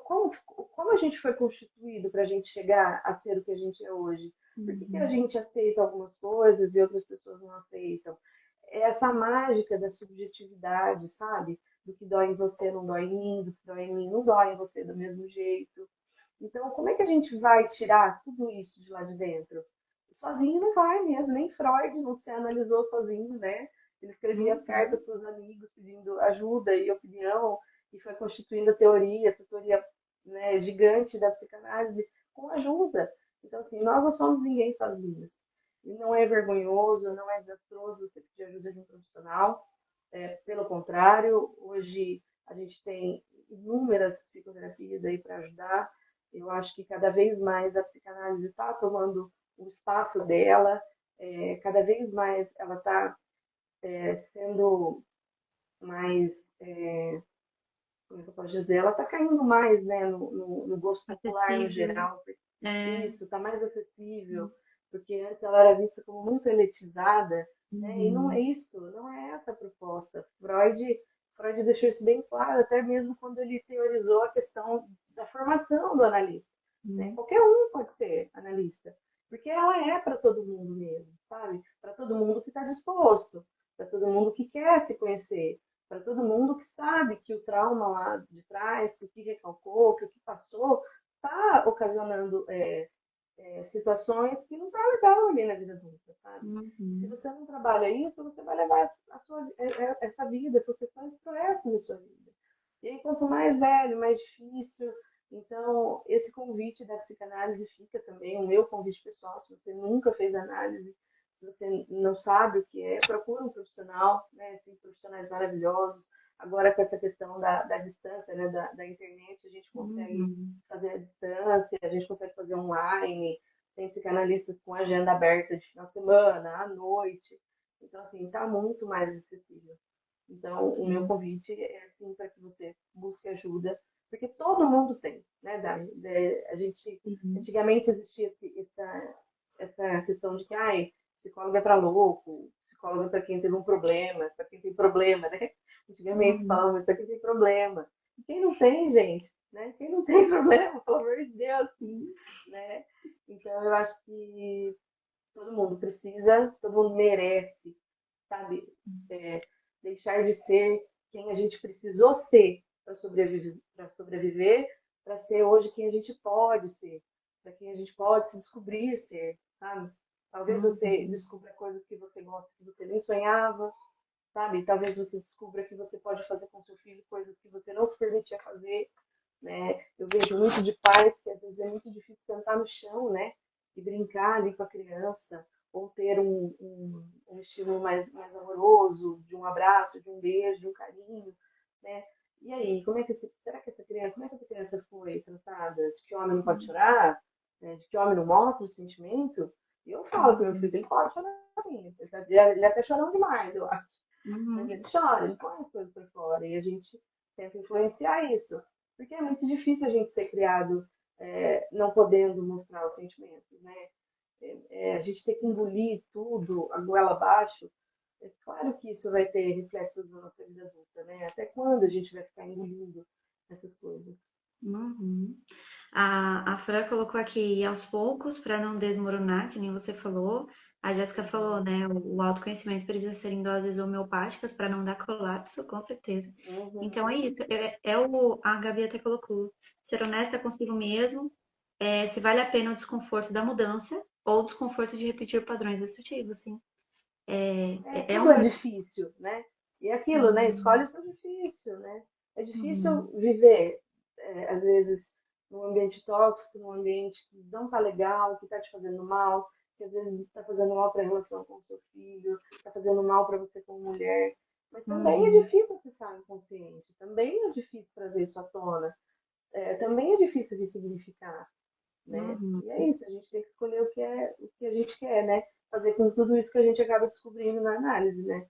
como a gente foi constituído para a gente chegar a ser o que a gente é hoje? Por que a Uhum. gente aceita algumas coisas e outras pessoas não aceitam? É essa mágica da subjetividade, sabe? Do que dói em você não dói em mim, do que dói em mim não dói em você do mesmo jeito. Então, como é que a gente vai tirar tudo isso de lá de dentro? Sozinho não vai mesmo, nem Freud não se analisou sozinho, né? Ele escrevia as cartas Uhum. para os amigos pedindo ajuda e opinião, e foi constituindo a teoria, essa teoria, né, gigante da psicanálise, com ajuda. Então, assim, nós não somos ninguém sozinhos. E não é vergonhoso, não é desastroso você pedir ajuda de um profissional. Pelo contrário, hoje a gente tem inúmeras psicoterapias aí para ajudar. Eu acho que cada vez mais a psicanálise está tomando o espaço dela, cada vez mais ela está sendo mais, como é que eu posso dizer, ela está caindo mais, né, no gosto popular no Acessível. geral. É. Isso, está mais acessível, porque antes ela era vista como muito elitizada, né, e não é Uhum. isso, não é essa a proposta. Freud deixou isso bem claro, até mesmo quando ele teorizou a questão da formação do analista. Né? Uhum. Qualquer um pode ser analista, porque ela é para todo mundo mesmo, sabe? Para todo mundo que está disposto, para todo mundo que quer se conhecer, para todo mundo que sabe que o trauma lá de trás, que o que recalcou, que o que passou, está ocasionando situações que não está legal ali na vida adulta, sabe? E se Uhum. você não trabalha isso, você vai levar essa vida, essas questões para o resto da sua vida. E aí, quanto mais velho, mais difícil. Então, esse convite da psicanálise fica também, o meu convite pessoal, se você nunca fez análise, se você não sabe o que é, procura um profissional, né? Tem profissionais maravilhosos. Agora, com essa questão da distância, né? Da internet, a gente consegue Uhum. fazer à distância, a gente consegue fazer online, tem psicanalistas com agenda aberta de final de semana, à noite. Então, assim, está muito mais acessível. Então, o meu Sim. convite é, assim, para que você busque ajuda, porque todo mundo tem, né, Dani? A gente, Uhum. antigamente existia essa questão de que, ai, psicólogo é para louco, psicólogo é para quem teve um problema, para quem tem problema, né? Antigamente se Uhum. falava para quem tem problema. E quem não tem, gente, né? Quem não tem problema, pelo amor de Deus, Sim. né? Então, eu acho que todo mundo precisa, todo mundo merece, sabe? É, deixar de ser quem a gente precisou ser para sobreviver, para ser hoje quem a gente pode ser, para quem a gente pode se descobrir ser, sabe? Talvez você Uhum. descubra coisas que você gosta que você nem sonhava, sabe? Talvez você descubra que você pode fazer com seu filho coisas que você não se permitia fazer, né? Eu vejo muito de pais que às vezes é muito difícil sentar no chão, né? E brincar ali com a criança, ou ter um estímulo mais amoroso, de um abraço, de um beijo, de um carinho, né? E aí, como é que essa criança foi tratada? De que homem não pode chorar? Né? De que homem não mostra o sentimento? E eu falo para meu Uhum. filho, ele pode chorar assim, ele até chorando demais, eu acho. Mas Uhum. ele chora, ele põe as coisas para fora, e a gente tenta influenciar isso. Porque é muito difícil a gente ser criado não podendo mostrar os sentimentos, né? A gente ter que engolir tudo, a goela abaixo. É claro que isso vai ter reflexos na nossa vida adulta, né? Até quando a gente vai ficar engolindo essas coisas? Uhum. A Fran colocou aqui aos poucos para não desmoronar, que nem você falou. A Jéssica falou, Uhum, né? O autoconhecimento precisa ser em doses homeopáticas para não dar colapso, com certeza. Então é uhum, isso. A Gabi até colocou. Ser honesta consigo mesmo, se vale a pena o desconforto da mudança ou o desconforto de repetir padrões destrutivos, sim. É Tudo é um. difícil, né? E aquilo, né? Sim. Escolhe o difícil, né? É difícil Uhum. viver, às vezes, num ambiente tóxico, num ambiente que não tá legal, que tá te fazendo mal, que às vezes tá fazendo mal para a relação com o seu filho, tá fazendo mal para você como mulher. Mas também é Uhum. difícil acessar o inconsciente, também é difícil trazer isso à tona, também é difícil ressignificar, né? Uhum. E é isso, a gente tem que escolher o que a gente quer, né? Fazer com tudo isso que a gente acaba descobrindo na análise, né?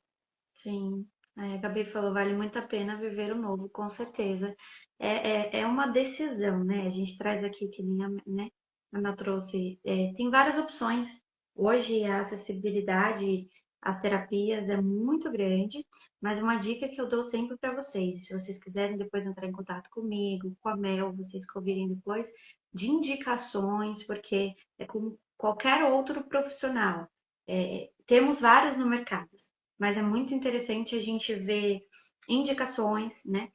Sim. Aí a Gabi falou, vale muito a pena viver o novo, com certeza. É uma decisão, né? A gente traz aqui, que nem né, a Ana trouxe, tem várias opções. Hoje a acessibilidade às terapias é muito grande, mas uma dica que eu dou sempre para vocês, se vocês quiserem depois entrar em contato comigo, com a Mel, vocês que ouvirem depois, de indicações, porque é como qualquer outro profissional. Temos vários no mercado, mas é muito interessante a gente ver indicações, né?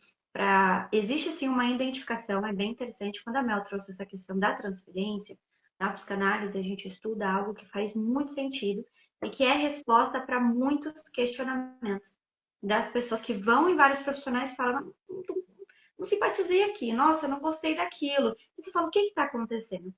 Existe sim uma identificação, é bem interessante. Quando a Mel trouxe essa questão da transferência, na psicanálise a gente estuda algo que faz muito sentido e que é resposta para muitos questionamentos das pessoas que vão em vários profissionais e falam, não simpatizei aqui, nossa, não gostei daquilo. E você fala, o que está acontecendo?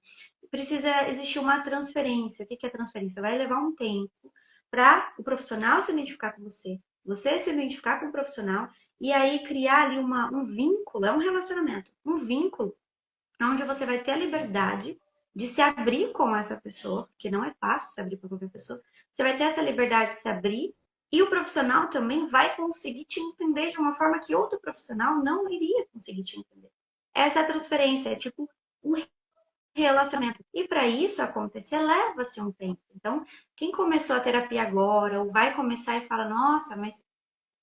Precisa existir uma transferência. O que é transferência? Vai levar um tempo para o profissional se identificar com você, você se identificar com o profissional e aí criar ali um vínculo, é um relacionamento, um vínculo onde você vai ter a liberdade de se abrir com essa pessoa, que não é fácil se abrir com qualquer pessoa. Você vai ter essa liberdade de se abrir e o profissional também vai conseguir te entender de uma forma que outro profissional não iria conseguir te entender. Essa é a transferência, é tipo um relacionamento. E para isso acontecer, leva-se um tempo. Então, quem começou a terapia agora, ou vai começar e fala, nossa, mas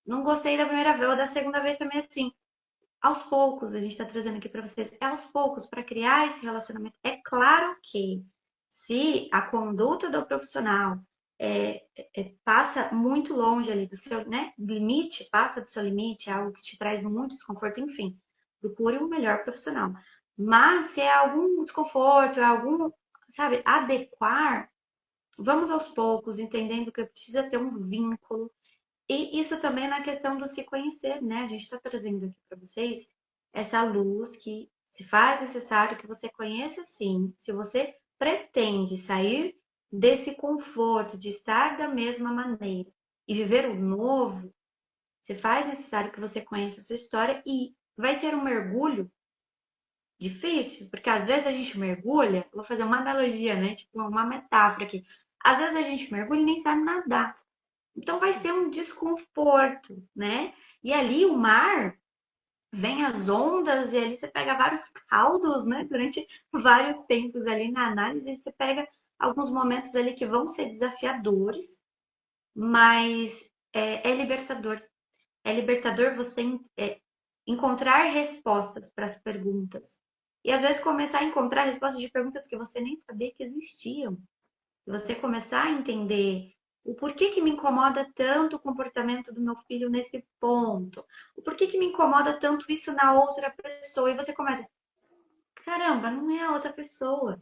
não gostei da primeira vez, ou da segunda vez também assim. Aos poucos, a gente está trazendo aqui para vocês, é aos poucos, para criar esse relacionamento. É claro que se a conduta do profissional passa muito longe ali do seu, né, limite, passa do seu limite, é algo que te traz muito desconforto, enfim, procure um melhor profissional. Mas se é algum desconforto, é algum, sabe, adequar, vamos aos poucos, entendendo que precisa ter um vínculo. E isso também na questão do se conhecer, né? A gente está trazendo aqui para vocês essa luz que se faz necessário que você conheça sim. Se você pretende sair desse conforto de estar da mesma maneira e viver o novo, se faz necessário que você conheça a sua história e vai ser um mergulho difícil, porque às vezes a gente mergulha, vou fazer uma analogia, né? Tipo uma metáfora aqui. Às vezes a gente mergulha e nem sabe nadar. Então vai ser um desconforto, né? E ali o mar vem as ondas e ali você pega vários caldos, né? Durante vários tempos ali na análise, você pega alguns momentos ali que vão ser desafiadores, mas é libertador. É libertador você encontrar respostas para as perguntas. E às vezes começar a encontrar respostas de perguntas que você nem sabia que existiam. E você começar a entender o porquê que me incomoda tanto o comportamento do meu filho nesse ponto, o porquê que me incomoda tanto isso na outra pessoa, e você começa, caramba, não é a outra pessoa,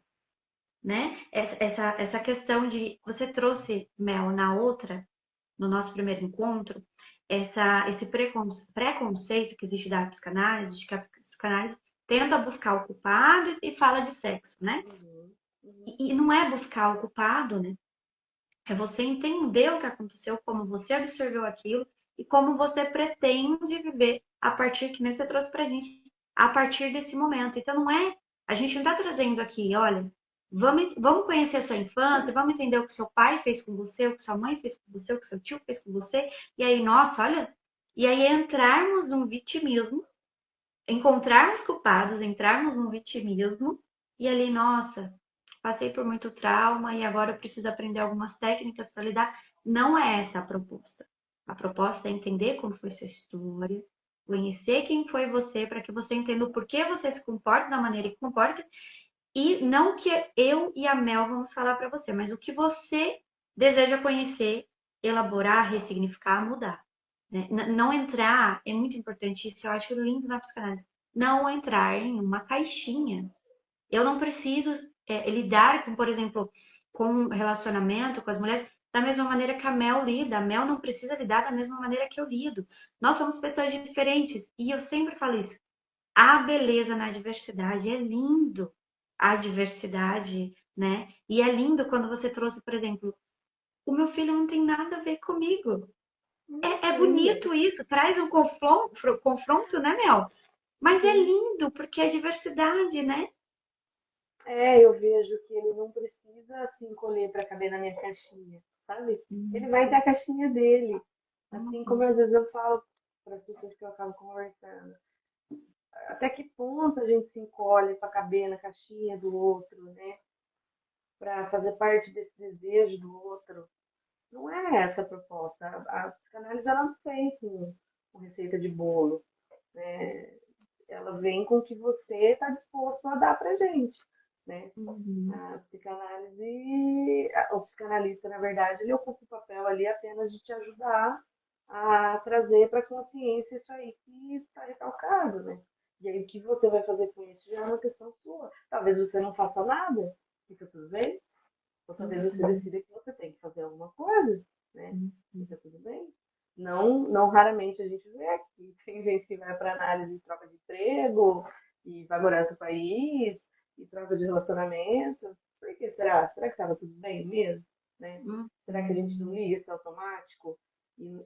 né? Essa questão de você trouxe, Mel, na outra, no nosso primeiro encontro, esse preconceito que existe da psicanálise, de que a psicanálise tenta buscar o culpado e fala de sexo, né? Uhum, uhum. E não é buscar o culpado, né? É você entender o que aconteceu, como você absorveu aquilo e como você pretende viver a partir que nem você trouxe pra gente, a partir desse momento. Então não é, a gente não tá trazendo aqui, olha, vamos conhecer a sua infância, vamos entender o que seu pai fez com você, o que sua mãe fez com você, o que seu tio fez com você, e aí, nossa, olha, e aí entrarmos num vitimismo, encontrarmos culpados, entrarmos num vitimismo, e ali, nossa, passei por muito trauma e agora eu preciso aprender algumas técnicas para lidar. Não é essa a proposta. A proposta é entender como foi sua história, conhecer quem foi você, para que você entenda o porquê você se comporta da maneira que comporta, e não o que eu e a Mel vamos falar para você, mas o que você deseja conhecer, elaborar, ressignificar, mudar. Né? Não entrar, é muito importante isso, eu acho lindo na psicanálise, não entrar em uma caixinha. Eu não preciso lidar com, por exemplo, com relacionamento com as mulheres. da mesma maneira que a Mel lida. A Mel não precisa lidar da mesma maneira que eu lido. Nós somos pessoas diferentes. E eu sempre falo isso. A beleza na diversidade é lindo. A diversidade, né? E é lindo quando você trouxe, por exemplo, o meu filho não tem nada a ver comigo. Não É tem, é bonito isso, traz um confronto, né, Mel? Mas é sim. lindo, porque é diversidade, né? É, eu vejo que ele não precisa se encolher para caber na minha caixinha, sabe? Ele vai ter a caixinha dele. Assim como Uhum. às vezes eu falo para as pessoas que eu acabo conversando. Até que ponto a gente se encolhe para caber na caixinha do outro, né? Para fazer parte desse desejo do outro. Não é essa a proposta. A psicanálise ela não vem com receita de bolo, né? Ela vem com o que você está disposto a dar para gente, né? Uhum. A psicanálise, o psicanalista, na verdade, ele ocupa o papel ali apenas de te ajudar a trazer para a consciência isso aí que está recalcado, né? E aí o que você vai fazer com isso já é uma questão sua. Talvez você não faça nada, fica tudo bem. Ou talvez você Uhum. decida que você tem que fazer alguma coisa, né? Uhum. Fica tudo bem. Não raramente a gente vê aqui. Tem gente que vai para análise e troca de emprego, e vai morar para o país, e troca de relacionamento. Por que será? Será que estava tudo bem mesmo? Né? Será que a gente não Uhum. lia isso automático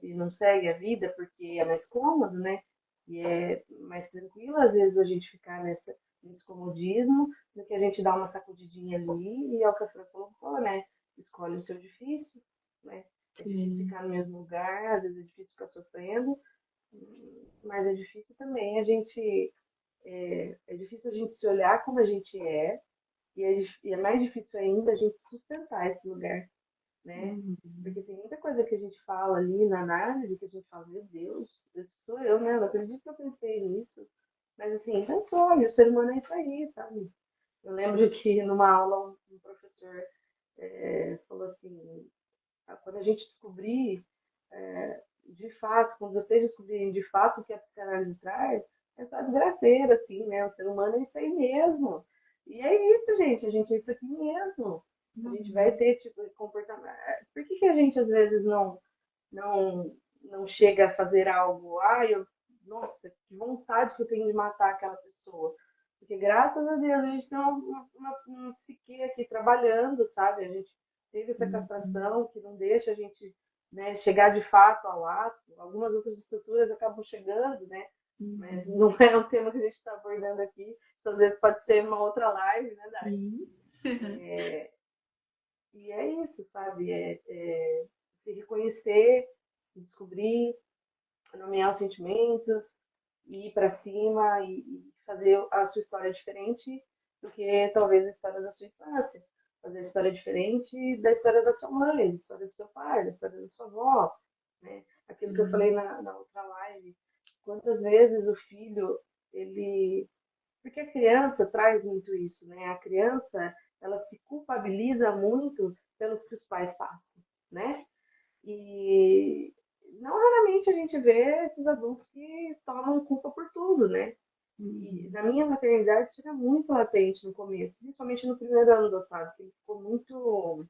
e não segue a vida porque é mais cômodo, né? E é mais tranquilo, às vezes, a gente ficar nesse comodismo do que a gente dar uma sacudidinha ali e é o que a Fran colocou, né? Escolhe o seu difícil, né? É difícil Sim. ficar no mesmo lugar, às vezes é difícil ficar sofrendo, mas é difícil também a gente é difícil a gente se olhar como a gente é e é mais difícil ainda a gente sustentar esse lugar, né? Uhum. Porque tem muita coisa que a gente fala ali na análise que a gente fala, meu Deus, isso sou eu, né? Não acredito que eu pensei nisso. Mas assim, pensou, e o ser humano é isso aí, sabe? Eu lembro que numa aula um professor falou assim, quando a gente descobrir de fato, quando vocês descobrirem de fato o que a psicanálise traz, é só desgraceira, assim, né? O ser humano é isso aí mesmo. E é isso, gente, a gente é isso aqui mesmo. A gente vai Uhum. ter tipo de comportamento. Por que que a gente às vezes não não chega a fazer algo? Nossa, que vontade que eu tenho de matar aquela pessoa. Porque graças a Deus a gente tem uma psique aqui trabalhando, sabe? A gente teve essa Uhum. castração que não deixa a gente, né, chegar de fato ao ato. Algumas outras estruturas acabam chegando, né? Mas Uhum. não é um tema que a gente está abordando aqui. Isso às vezes pode ser uma outra live, né, Dai? Sim. E é isso, sabe? Se reconhecer, se descobrir, nomear os sentimentos, ir para cima e fazer a sua história diferente do que talvez a história da sua infância. Fazer a história diferente da história da sua mãe, da história do seu pai, da história da sua avó. Né? Aquilo que eu falei Sim. na outra live. Quantas vezes o filho, ele. Porque a criança traz muito isso, né? A criança, ela se culpabiliza muito pelo que os pais passam, né? E não raramente a gente vê esses adultos que tomam culpa por tudo, né? E Uhum. na minha maternidade isso era muito latente no começo, principalmente no primeiro ano do Otávio, que ele ficou muito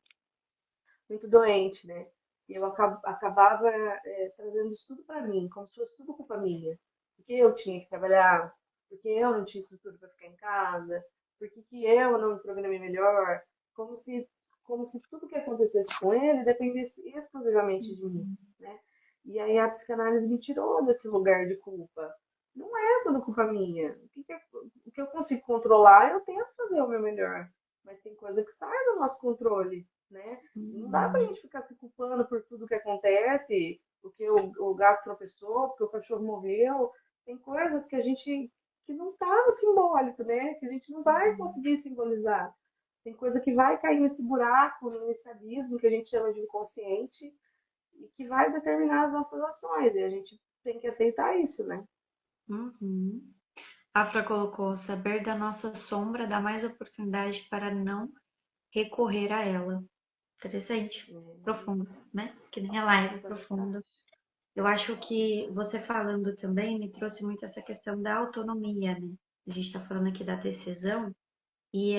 doente, né? E eu acabava trazendo isso tudo para mim, como se fosse tudo culpa minha. Porque eu tinha que trabalhar, porque eu não tinha estrutura para ficar em casa, porque que eu não me programei melhor, como se, como se tudo que acontecesse com ele dependesse exclusivamente de mim, né? E aí a psicanálise me tirou desse lugar de culpa. Não é tudo culpa minha. O que eu consigo controlar, eu tento fazer o meu melhor. Mas tem coisa que sai do nosso controle, né? Não dá pra Uhum. gente ficar se culpando por tudo que acontece, porque o gato tropeçou, porque o cachorro morreu. Tem coisas que a gente que não tá no simbólico, né? Que a gente não vai conseguir simbolizar. Tem coisa que vai cair nesse buraco, nesse abismo que a gente chama de inconsciente e que vai determinar as nossas ações. E a gente tem que aceitar isso, né? Uhum. A Fra colocou: saber da nossa sombra dá mais oportunidade para não recorrer a ela. Interessante, profundo, né? Que nem a live, profundo. Fantástico. Eu acho que você falando também me trouxe muito essa questão da autonomia, né? A gente está falando aqui da decisão e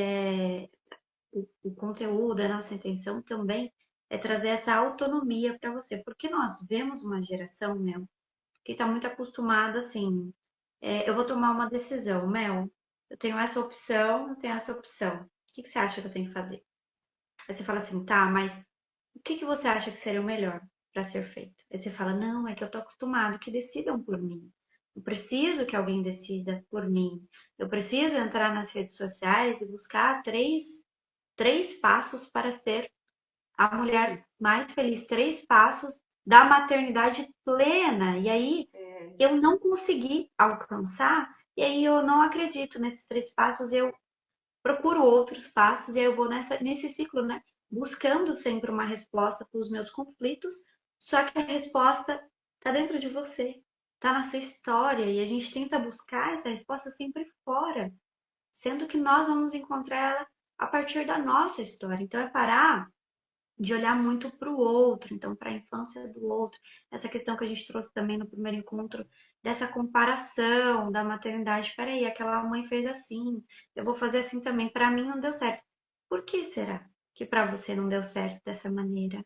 o conteúdo, a nossa intenção também é trazer essa autonomia para você, porque nós vemos uma geração, Mel, que está muito acostumada assim, eu vou tomar uma decisão, Mel, eu tenho essa opção, eu tenho essa opção, o que que você acha que eu tenho que fazer? Aí você fala assim, tá, mas o que que você acha que seria o melhor para ser feito? Aí você fala, não, é que eu tô acostumado que decidam por mim. Eu preciso que alguém decida por mim. Eu preciso entrar nas redes sociais e buscar três passos para ser a mulher mais feliz, três passos da maternidade plena. E aí É, eu não consegui alcançar, e aí eu não acredito nesses três passos, eu procuro outros passos e aí eu vou nesse ciclo, né? Buscando sempre uma resposta para os meus conflitos, só que a resposta está dentro de você, está na sua história e a gente tenta buscar essa resposta sempre fora, sendo que nós vamos encontrar ela a partir da nossa história. Então é parar de olhar muito para o outro, então para a infância do outro. Essa questão que a gente trouxe também no primeiro encontro, dessa comparação da maternidade. Peraí, aquela mãe fez assim, eu vou fazer assim também. Para mim não deu certo. Por que será que para você não deu certo dessa maneira?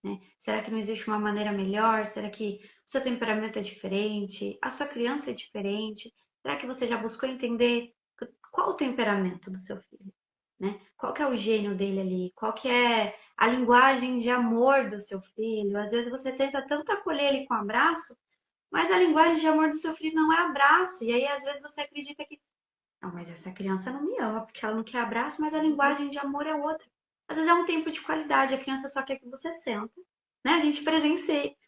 Né? Será que não existe uma maneira melhor? Será que o seu temperamento é diferente? A sua criança é diferente? Será que você já buscou entender qual o temperamento do seu filho? Né? Qual que é o gênio dele ali? Qual que é a linguagem de amor do seu filho? Às vezes você tenta tanto acolher ele com abraço, mas a linguagem de amor do seu filho não é abraço. E aí, às vezes, você acredita que, não, mas essa criança não me ama porque ela não quer abraço, mas a linguagem de amor é outra. Às vezes é um tempo de qualidade, a criança só quer que você senta, né? A gente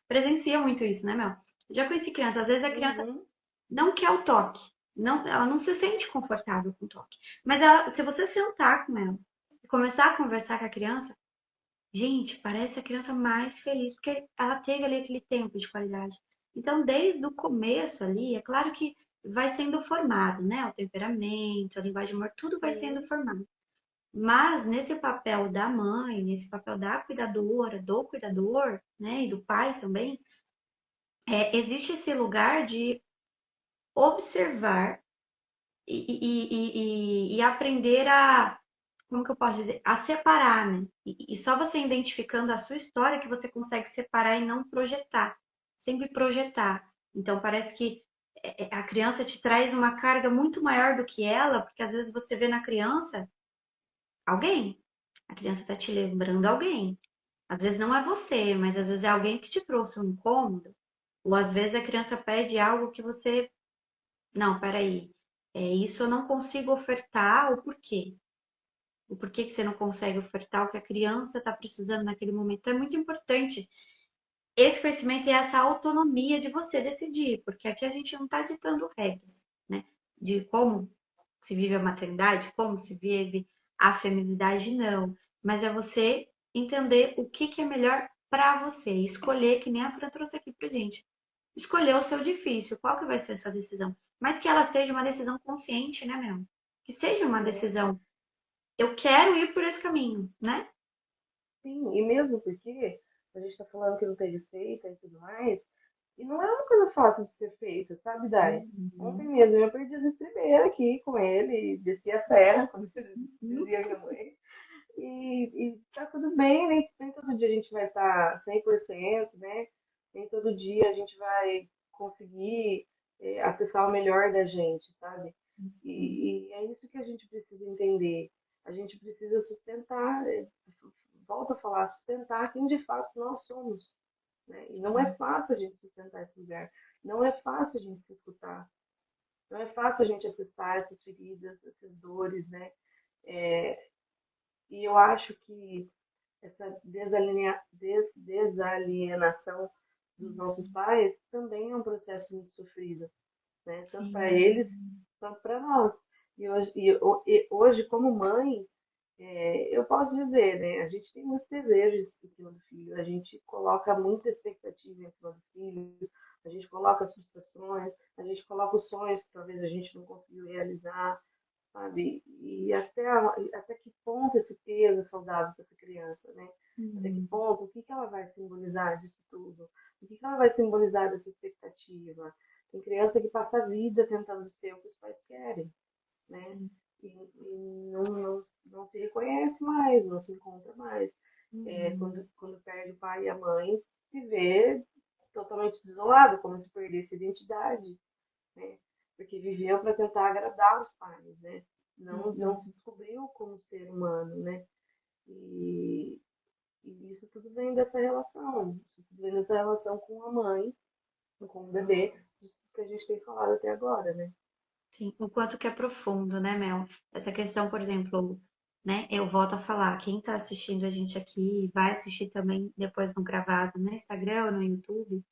presencia muito isso, né, Mel? Já conheci criança, às vezes a criança uhum, não quer o toque. Não, ela não se sente confortável com o toque. Mas se você sentar com ela e começar a conversar com a criança, gente, parece a criança mais feliz, porque ela teve ali aquele tempo de qualidade. Então, desde o começo ali, é claro que vai sendo formado, né? O temperamento, a linguagem de amor, tudo vai sendo sim, formado. Mas nesse papel da mãe, nesse papel da cuidadora, do cuidador, né? E do pai também, existe esse lugar de observar e aprender a, como que eu posso dizer, a separar, né? E só você identificando a sua história que você consegue separar e não projetar, sempre projetar. Então parece que a criança te traz uma carga muito maior do que ela, porque às vezes você vê na criança alguém, a criança está te lembrando alguém. Às vezes não é você, mas às vezes é alguém que te trouxe um incômodo. Ou às vezes a criança pede algo que você não, peraí. Isso eu não consigo ofertar, o porquê? O porquê que você não consegue ofertar o que a criança está precisando naquele momento. Então, é muito importante esse conhecimento e essa autonomia de você decidir, porque aqui a gente não está ditando regras, né? De como se vive a maternidade, como se vive a feminilidade, não. Mas é você entender o que, que é melhor para você, escolher, que nem a Fran trouxe aqui pra gente. Escolher o seu difícil, qual que vai ser a sua decisão? Mas que ela seja uma decisão consciente, né, meu? Que seja uma é, decisão. Eu quero ir por esse caminho, né? sim, e mesmo porque a gente está falando que não tem receita e tudo mais, e não é uma coisa fácil de ser feita, sabe, Dai? Ontem Uhum. mesmo eu perdi as estribeiras aqui com ele, desci a serra, como Uhum. dizia minha mãe, e tá tudo bem, nem todo dia a gente vai estar 100%, né? Nem todo dia a gente vai conseguir acessar o melhor da gente, sabe? E é isso que a gente precisa entender. A gente precisa sustentar, volto a falar, sustentar quem de fato nós somos, né? E não é fácil a gente sustentar esse lugar, não é fácil a gente se escutar, não é fácil a gente acessar essas feridas, essas dores, né? É, e eu acho que essa desalienação dos nossos pais também é um processo muito sofrido, né? Tanto para eles Sim. quanto para nós. E hoje, como mãe, eu posso dizer, né? A gente tem muito desejo em cima do filho, a gente coloca muita expectativa em cima do filho, a gente coloca as frustrações, a gente coloca os sonhos que talvez a gente não conseguiu realizar, sabe? E até que ponto esse peso é saudável para essa criança, né? Até que Uhum. ponto, o que que ela vai simbolizar disso tudo? O que que ela vai simbolizar dessa expectativa? Tem criança que passa a vida tentando ser o que os pais querem, né? Sim. E não se reconhece mais, não se encontra mais. Uhum. Quando perde o pai e a mãe, se vê totalmente desolado, como se perdesse a identidade, né? Porque viveu para tentar agradar os pais, né? Não se Uhum. descobriu como ser humano, né? E, e isso tudo vem dessa relação, isso tudo vem dessa relação com a mãe, com o bebê, isso que a gente tem falado até agora, né? Sim, o quanto que é profundo, né, Mel? Essa questão, por exemplo, né? Eu volto a falar, quem tá assistindo a gente aqui, vai assistir também depois no gravado no Instagram ou no YouTube,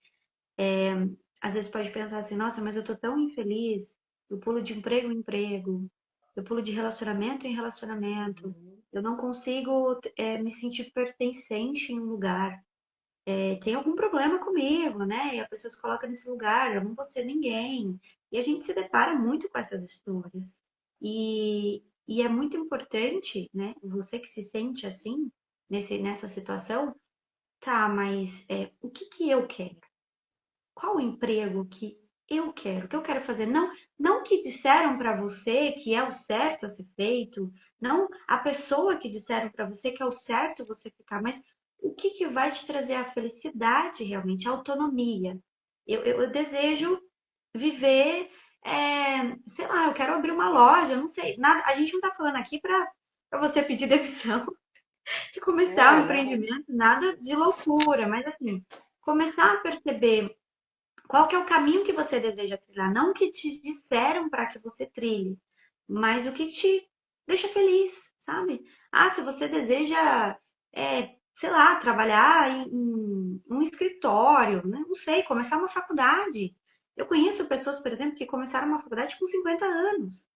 às vezes pode pensar assim, nossa, mas eu tô tão infeliz, eu pulo de emprego em emprego, eu pulo de relacionamento em relacionamento, Uhum. eu não consigo, me sentir pertencente em um lugar. Tem algum problema comigo, né? E a pessoa se coloca nesse lugar, eu não vou ser ninguém. E a gente se depara muito com essas histórias. E é muito importante, né? Você que se sente assim, nessa situação, tá, mas o que que eu quero? Qual o emprego que eu quero? O que eu quero fazer? Não o que disseram para você que é o certo a ser feito, não a pessoa que disseram para você que é o certo você ficar, mas o que que vai te trazer a felicidade realmente, a autonomia. Eu desejo viver, sei lá, eu quero abrir uma loja, não sei, nada, a gente não está falando aqui para você pedir demissão e começar um Não. empreendimento, nada de loucura, mas assim, começar a perceber qual que é o caminho que você deseja trilhar? Não o que te disseram para que você trilhe, mas o que te deixa feliz, sabe? Ah, se você deseja, sei lá, trabalhar em um escritório, né? Não sei, começar uma faculdade. Eu conheço pessoas, por exemplo, que começaram uma faculdade com 50 anos.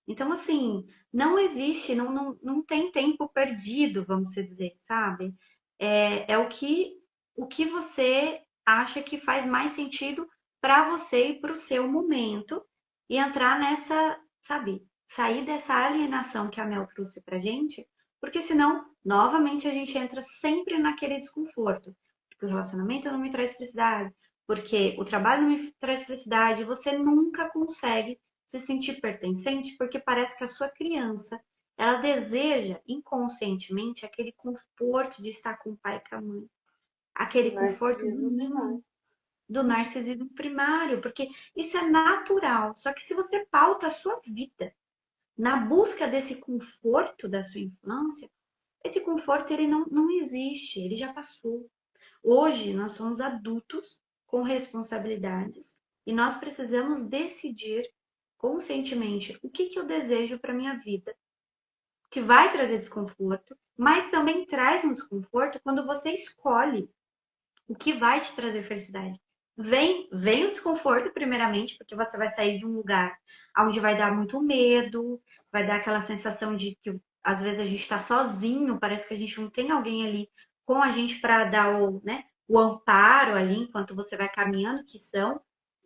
Então, assim, não existe, não tem tempo perdido, vamos dizer, sabe? É o que você acha que faz mais sentido para você e para o seu momento e entrar nessa, sabe, sair dessa alienação que a Mel trouxe pra gente, porque senão, novamente, a gente entra sempre naquele desconforto. Porque o relacionamento não me traz felicidade, porque o trabalho não me traz felicidade, você nunca consegue se sentir pertencente, porque parece que a sua criança, ela deseja inconscientemente aquele conforto de estar com o pai e com a mãe, O aquele conforto do narcisismo ninho, primário. do narcisismo primário, porque isso é natural. Só que se você pauta a sua vida na busca desse conforto da sua infância, esse conforto ele não existe, ele já passou. Hoje nós somos adultos com responsabilidades e nós precisamos decidir conscientemente o que, que eu desejo para minha vida, que vai trazer desconforto, mas também traz um desconforto quando você escolhe o que vai te trazer felicidade. Vem o desconforto, primeiramente, porque você vai sair de um lugar onde vai dar muito medo, vai dar aquela sensação de que às vezes a gente está sozinho, parece que a gente não tem alguém ali com a gente para dar o amparo ali enquanto você vai caminhando, que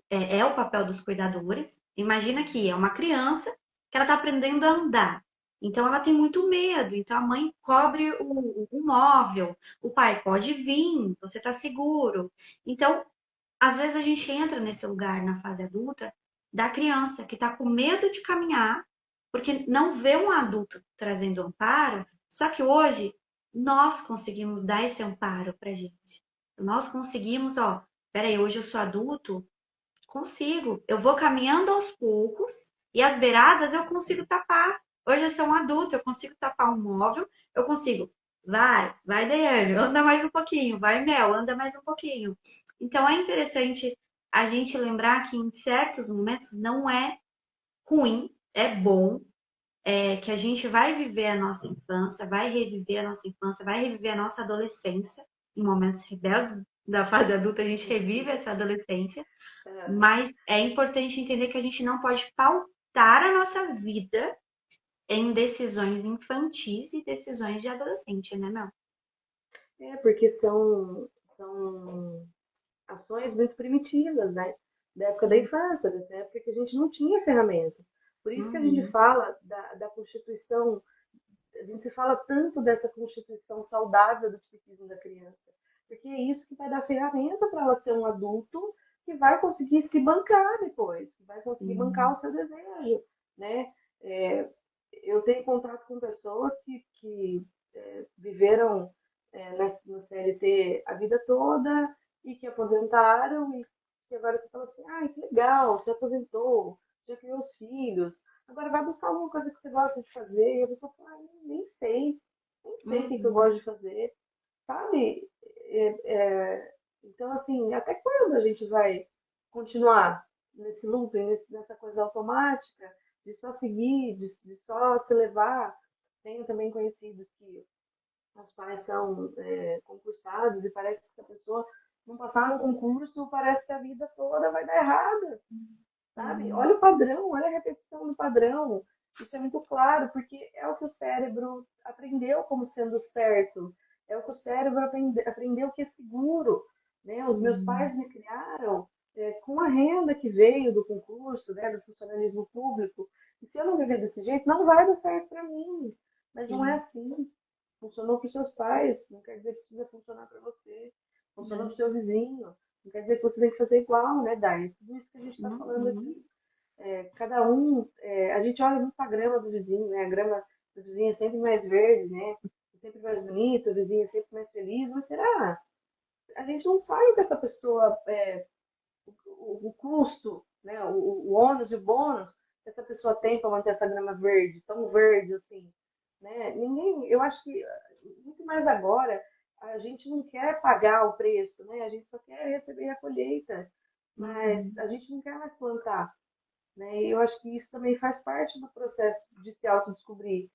é o papel dos cuidadores. Imagina que é uma criança que ela está aprendendo a andar. Então ela tem muito medo. Então a mãe cobre o móvel, o pai pode vir, você está seguro. Então, às vezes a gente entra nesse lugar na fase adulta da criança que está com medo de caminhar, porque não vê um adulto trazendo amparo. Só que hoje nós conseguimos dar esse amparo para gente. Nós conseguimos, ó, peraí, hoje eu sou adulto, consigo. Eu vou caminhando aos poucos e as beiradas eu consigo tapar. Hoje eu sou um adulto, eu consigo tapar um móvel, eu consigo. Vai, Daiane, anda mais um pouquinho. Vai, Mel, anda mais um pouquinho. Então é interessante a gente lembrar que em certos momentos não é ruim, é bom, que a gente vai viver a nossa infância, vai reviver a nossa infância, vai reviver a nossa adolescência. Em momentos rebeldes da fase adulta, a gente revive essa adolescência, É, mas é importante entender que a gente não pode pautar a nossa vida em decisões infantis e decisões de adolescente, né, Mel? porque são ações muito primitivas, né? Da época da Sim. infância, dessa época que a gente não tinha ferramenta. Por isso que a gente Uhum. fala da constituição, a gente se fala tanto dessa constituição saudável do psiquismo da criança, porque é isso que vai dar ferramenta para ela ser um adulto que vai conseguir se bancar depois, que vai conseguir bancar o Sim. seu desejo, né? Eu tenho contato com pessoas que viveram CLT a vida toda e que aposentaram e que agora você fala assim, ai, que legal, você aposentou, já criou os filhos, agora vai buscar alguma coisa que você gosta de fazer. E a pessoa fala, ai, nem sei o que que eu Uhum. gosto de fazer, sabe? Então, assim, até quando a gente vai continuar nesse looping, nessa coisa automática, de só seguir, de só se levar? Tenho também conhecidos que os pais são concursados e parece que se a pessoa não passar no concurso, parece que a vida toda vai dar errado, sabe? Uhum. Olha o padrão, olha a repetição do padrão. Isso é muito claro, porque é o que o cérebro aprendeu como sendo certo, é o que o cérebro aprendeu que é seguro, né? Os meus pais me criaram com a renda que veio do concurso, né, do funcionalismo público. E se eu não viver desse jeito, não vai dar certo para mim. Mas não é Sim. assim. Funcionou para os seus pais, não quer dizer que precisa funcionar para você. Funcionou para o Uhum. seu vizinho, não quer dizer que você tem que fazer igual, né, Dai? Tudo isso que a gente está falando Uhum. aqui. Cada um, a gente olha muito para a grama do vizinho, né? A grama do vizinho é sempre mais verde, né? É sempre mais bonita, o vizinho é sempre mais feliz. Mas será? A gente não sabe o que essa pessoa, o custo, né? O ônus e o bônus que essa pessoa tem para manter essa grama verde, tão verde assim, né? Ninguém, eu acho que muito mais agora a gente não quer pagar o preço, né? A gente só quer receber a colheita, mas Uhum. a gente não quer mais plantar, né? E eu acho que isso também faz parte do processo de se autodescobrir.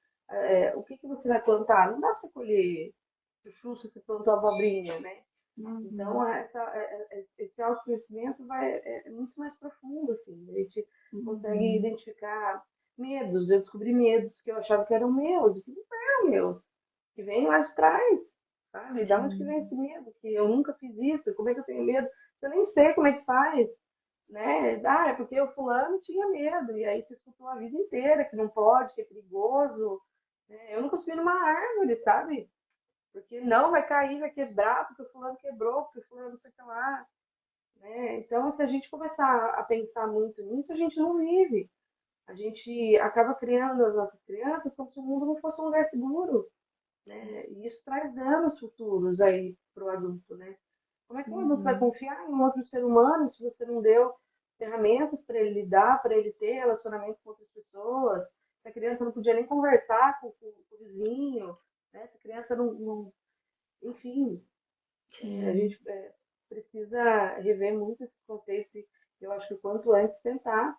O que que você vai plantar? Não dá para você colher chuchu se você plantou abobrinha, né? Então, Uhum. esse autoconhecimento é muito mais profundo, assim. A gente consegue Uhum. identificar medos. Eu descobri medos que eu achava que eram meus, e que não eram meus, que vêm lá de trás, sabe? Da onde que vem Sim. esse medo? Que eu nunca fiz isso, como é que eu tenho medo? Eu nem sei como é que faz, né? Ah, é porque o fulano tinha medo, e aí se escutou a vida inteira que não pode, que é perigoso, né? Eu nunca subi numa árvore, sabe? Porque não vai cair, vai quebrar, porque o fulano quebrou, porque o fulano não sei o que lá, né? Então, se a gente começar a pensar muito nisso, a gente não vive. A gente acaba criando as nossas crianças como se o mundo não fosse um lugar seguro, né? E isso traz danos futuros aí para o adulto, né? Como é que um adulto vai Uhum. confiar em um outro ser humano se você não deu ferramentas para ele lidar, para ele ter relacionamento com outras pessoas? Se a criança não podia nem conversar com o vizinho, né? Se a criança enfim, a Sim. gente precisa rever muito esses conceitos e eu acho que o quanto antes tentar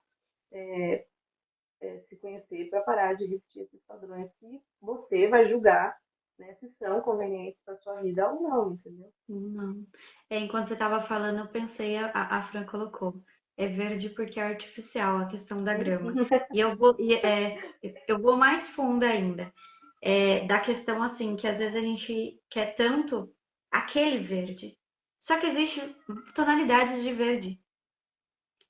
se conhecer para parar de repetir esses padrões que você vai julgar, né, se são convenientes para sua vida ou não, entendeu? Não. Enquanto você estava falando, eu pensei, a Fran colocou, é verde porque é artificial a questão da grama. Eu vou mais fundo ainda, da questão assim, que às vezes a gente quer tanto aquele verde. Só que existe tonalidades de verde.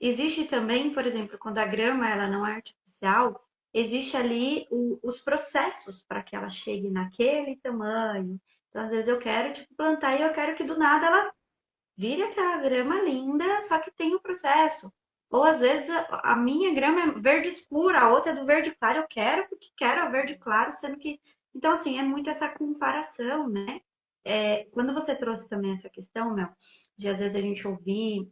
Existe também, por exemplo, quando a grama ela não é artificial, existe ali os processos para que ela chegue naquele tamanho. Então, às vezes eu quero tipo, plantar e eu quero que do nada ela vire aquela grama linda, só que tem o processo. Ou às vezes a minha grama é verde escura, a outra é do verde claro, eu quero porque quero o verde claro, sendo que. Então, assim, é muito essa comparação, né? Quando você trouxe também essa questão, Mel, de às vezes a gente ouvir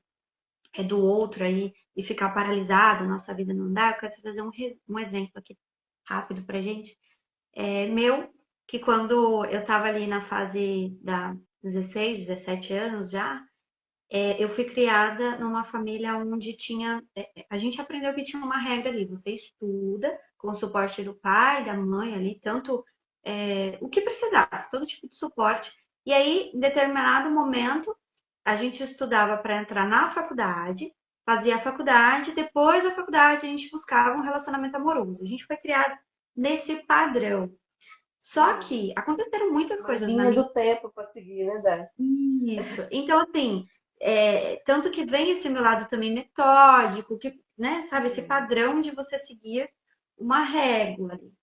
do outro aí e ficar paralisado, nossa vida não dá, eu quero trazer um exemplo aqui rápido pra gente. Meu, que quando eu tava ali na fase da 16, 17 anos já, eu fui criada numa família onde tinha. A gente aprendeu que tinha uma regra ali. Você estuda com o suporte do pai, da mãe ali, tanto o que precisasse, todo tipo de suporte. E aí, em determinado momento, a gente estudava para entrar na faculdade, fazia a faculdade, depois da faculdade a gente buscava um relacionamento amoroso. A gente foi criado nesse padrão. Só Uhum. que aconteceram muitas Uma coisas na linha minha. do tempo para seguir, né, Dani? Isso. Então, assim, tanto que vem esse meu lado também metódico, que, né, sabe, esse Uhum. padrão de você seguir uma régua ali.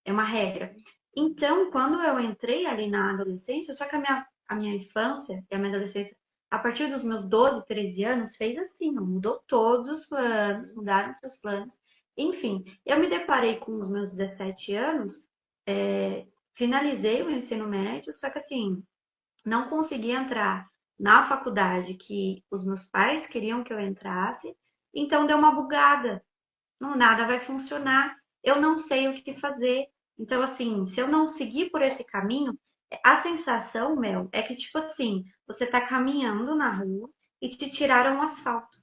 É uma regra. Então, quando eu entrei ali na adolescência, só que a minha infância e a minha adolescência, a partir dos meus 12, 13 anos, fez assim, não mudou todos os planos, Uhum. mudaram seus planos. Enfim, eu me deparei com os meus 17 anos, finalizei o ensino médio, só que assim, não consegui entrar na faculdade que os meus pais queriam que eu entrasse, então deu uma bugada. Não, nada vai funcionar. Eu não sei o que fazer. Então, assim, se eu não seguir por esse caminho, a sensação, Mel, é que, tipo assim, você tá caminhando na rua e te tiraram o asfalto.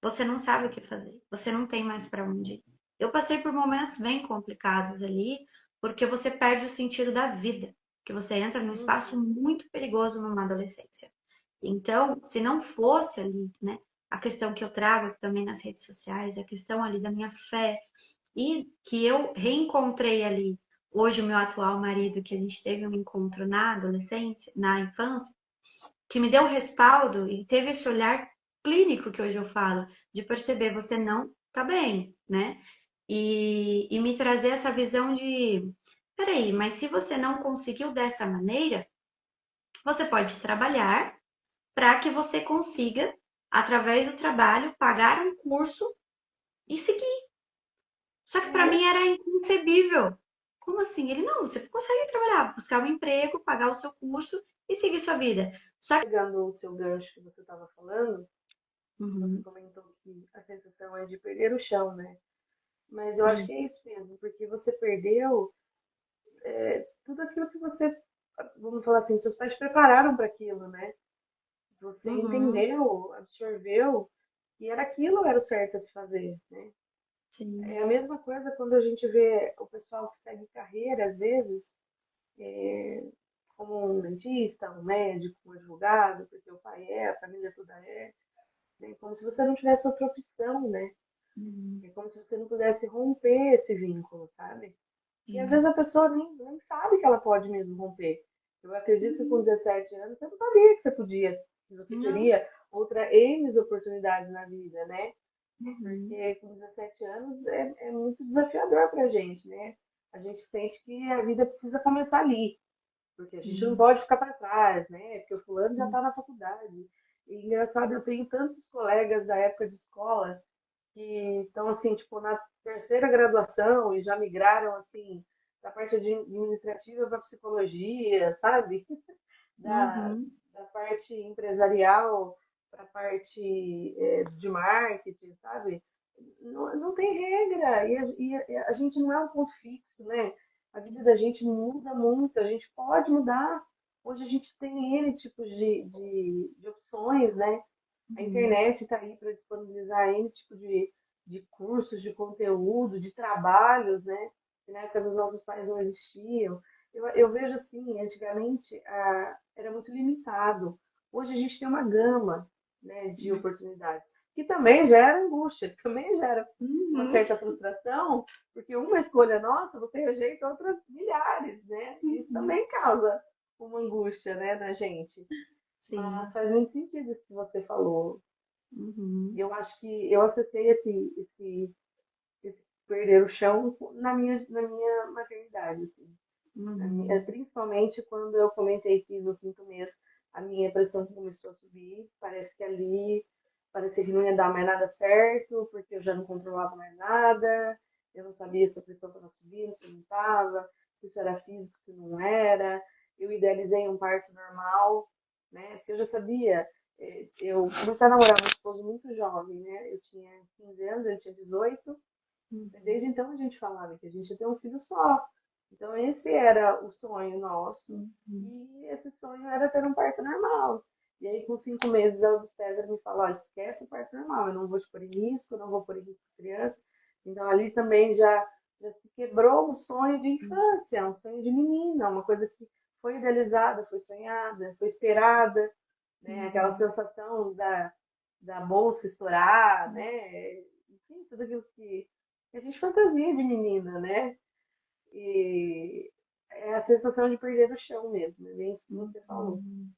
Você não sabe o que fazer. Você não tem mais para onde ir. Eu passei por momentos bem complicados ali, porque você perde o sentido da vida, que você entra num espaço Uhum. muito perigoso numa adolescência. Então, se não fosse ali, né, a questão que eu trago também nas redes sociais, a questão ali da minha fé, e que eu reencontrei ali hoje o meu atual marido, que a gente teve um encontro na adolescência, na infância, que me deu respaldo e teve esse olhar clínico que hoje eu falo, de perceber você não tá bem, né? E me trazer essa visão de, peraí, mas se você não conseguiu dessa maneira, você pode trabalhar para que você consiga, através do trabalho, pagar um curso e seguir. Só que para mim É, era inconcebível. Como assim? Ele, não, você consegue trabalhar, buscar um emprego, pagar o seu curso e seguir sua vida. Só que. pegando o seu gancho que você estava falando, você Uhum, comentou que a sensação é de perder o chão, né? Mas eu acho uhum, que é isso mesmo, porque você perdeu tudo aquilo que você, vamos falar assim, seus pais te prepararam para aquilo, né? Você uhum, entendeu, absorveu que era aquilo era o certo a se fazer, né? sim. É a mesma coisa quando a gente vê o pessoal que segue carreira, às vezes, como um dentista, um médico, um advogado, porque o pai é, a família toda é, né? Como se você não tivesse outra opção, né? Uhum, É como se você não pudesse romper esse vínculo, sabe? E às vezes sim. a pessoa nem sabe que ela pode mesmo romper. Eu acredito que com Uhum, 17 anos você não sabia que você podia, que você não. teria outra N oportunidades na vida, né? Uhum, Porque com 17 anos é muito desafiador pra gente, né? A gente sente que a vida precisa começar ali, porque a gente não sim. pode ficar para trás, né? Porque o fulano já Uhum, está na faculdade. E engraçado, eu tenho tantos colegas da época de escola que estão assim, tipo, na terceira graduação e já migraram assim da parte administrativa para psicologia, sabe? Da, uhum, da parte empresarial para a parte de marketing, sabe? Não tem regra e a gente não é um ponto fixo, né? A vida da gente muda muito, a gente pode mudar. Hoje a gente tem N tipos de opções, né? A uhum, internet está aí para disponibilizar N tipo de cursos, de conteúdo, de trabalhos, né? Que na época dos nossos pais não existiam. Eu vejo assim, antigamente era muito limitado. Hoje a gente tem uma gama, né, de oportunidades, que também gera angústia, que também gera uma uhum, certa frustração, porque uma escolha nossa, você rejeita outras milhares, né? Isso uhum, também causa uma angústia, né, na gente. Mas sim. faz muito sentido isso que você falou. E Uhum, eu acho que eu acessei esse perder o chão na minha maternidade, assim. uhum, Principalmente quando eu comentei que no quinto mês a minha pressão começou a subir, parece que ali parecia que não ia dar mais nada certo, porque eu já não controlava mais nada, eu não sabia se a pressão estava subindo, se não estava, se isso era físico, se não era. Eu idealizei um parto normal, né? Porque eu já sabia. Eu comecei a namorar meu esposo muito jovem, né? Eu tinha 15 anos, ele tinha 18. Desde uhum, então a gente falava que a gente ia ter um filho só. Então esse era o sonho nosso uhum, e esse sonho era ter um parto normal. E aí com 5 meses a obstetra me falou, ó, esquece o parto normal, eu não vou te pôr em risco, eu não vou pôr em risco a criança. Então ali também já se quebrou o sonho de infância, um sonho de menina, uma coisa que foi idealizada, foi sonhada, foi esperada, né? Aquela uhum, sensação da bolsa estourar, né? Enfim, tudo aquilo que a gente fantasia de menina, né? E é a sensação de perder o chão mesmo, é bem isso que você falou. uhum.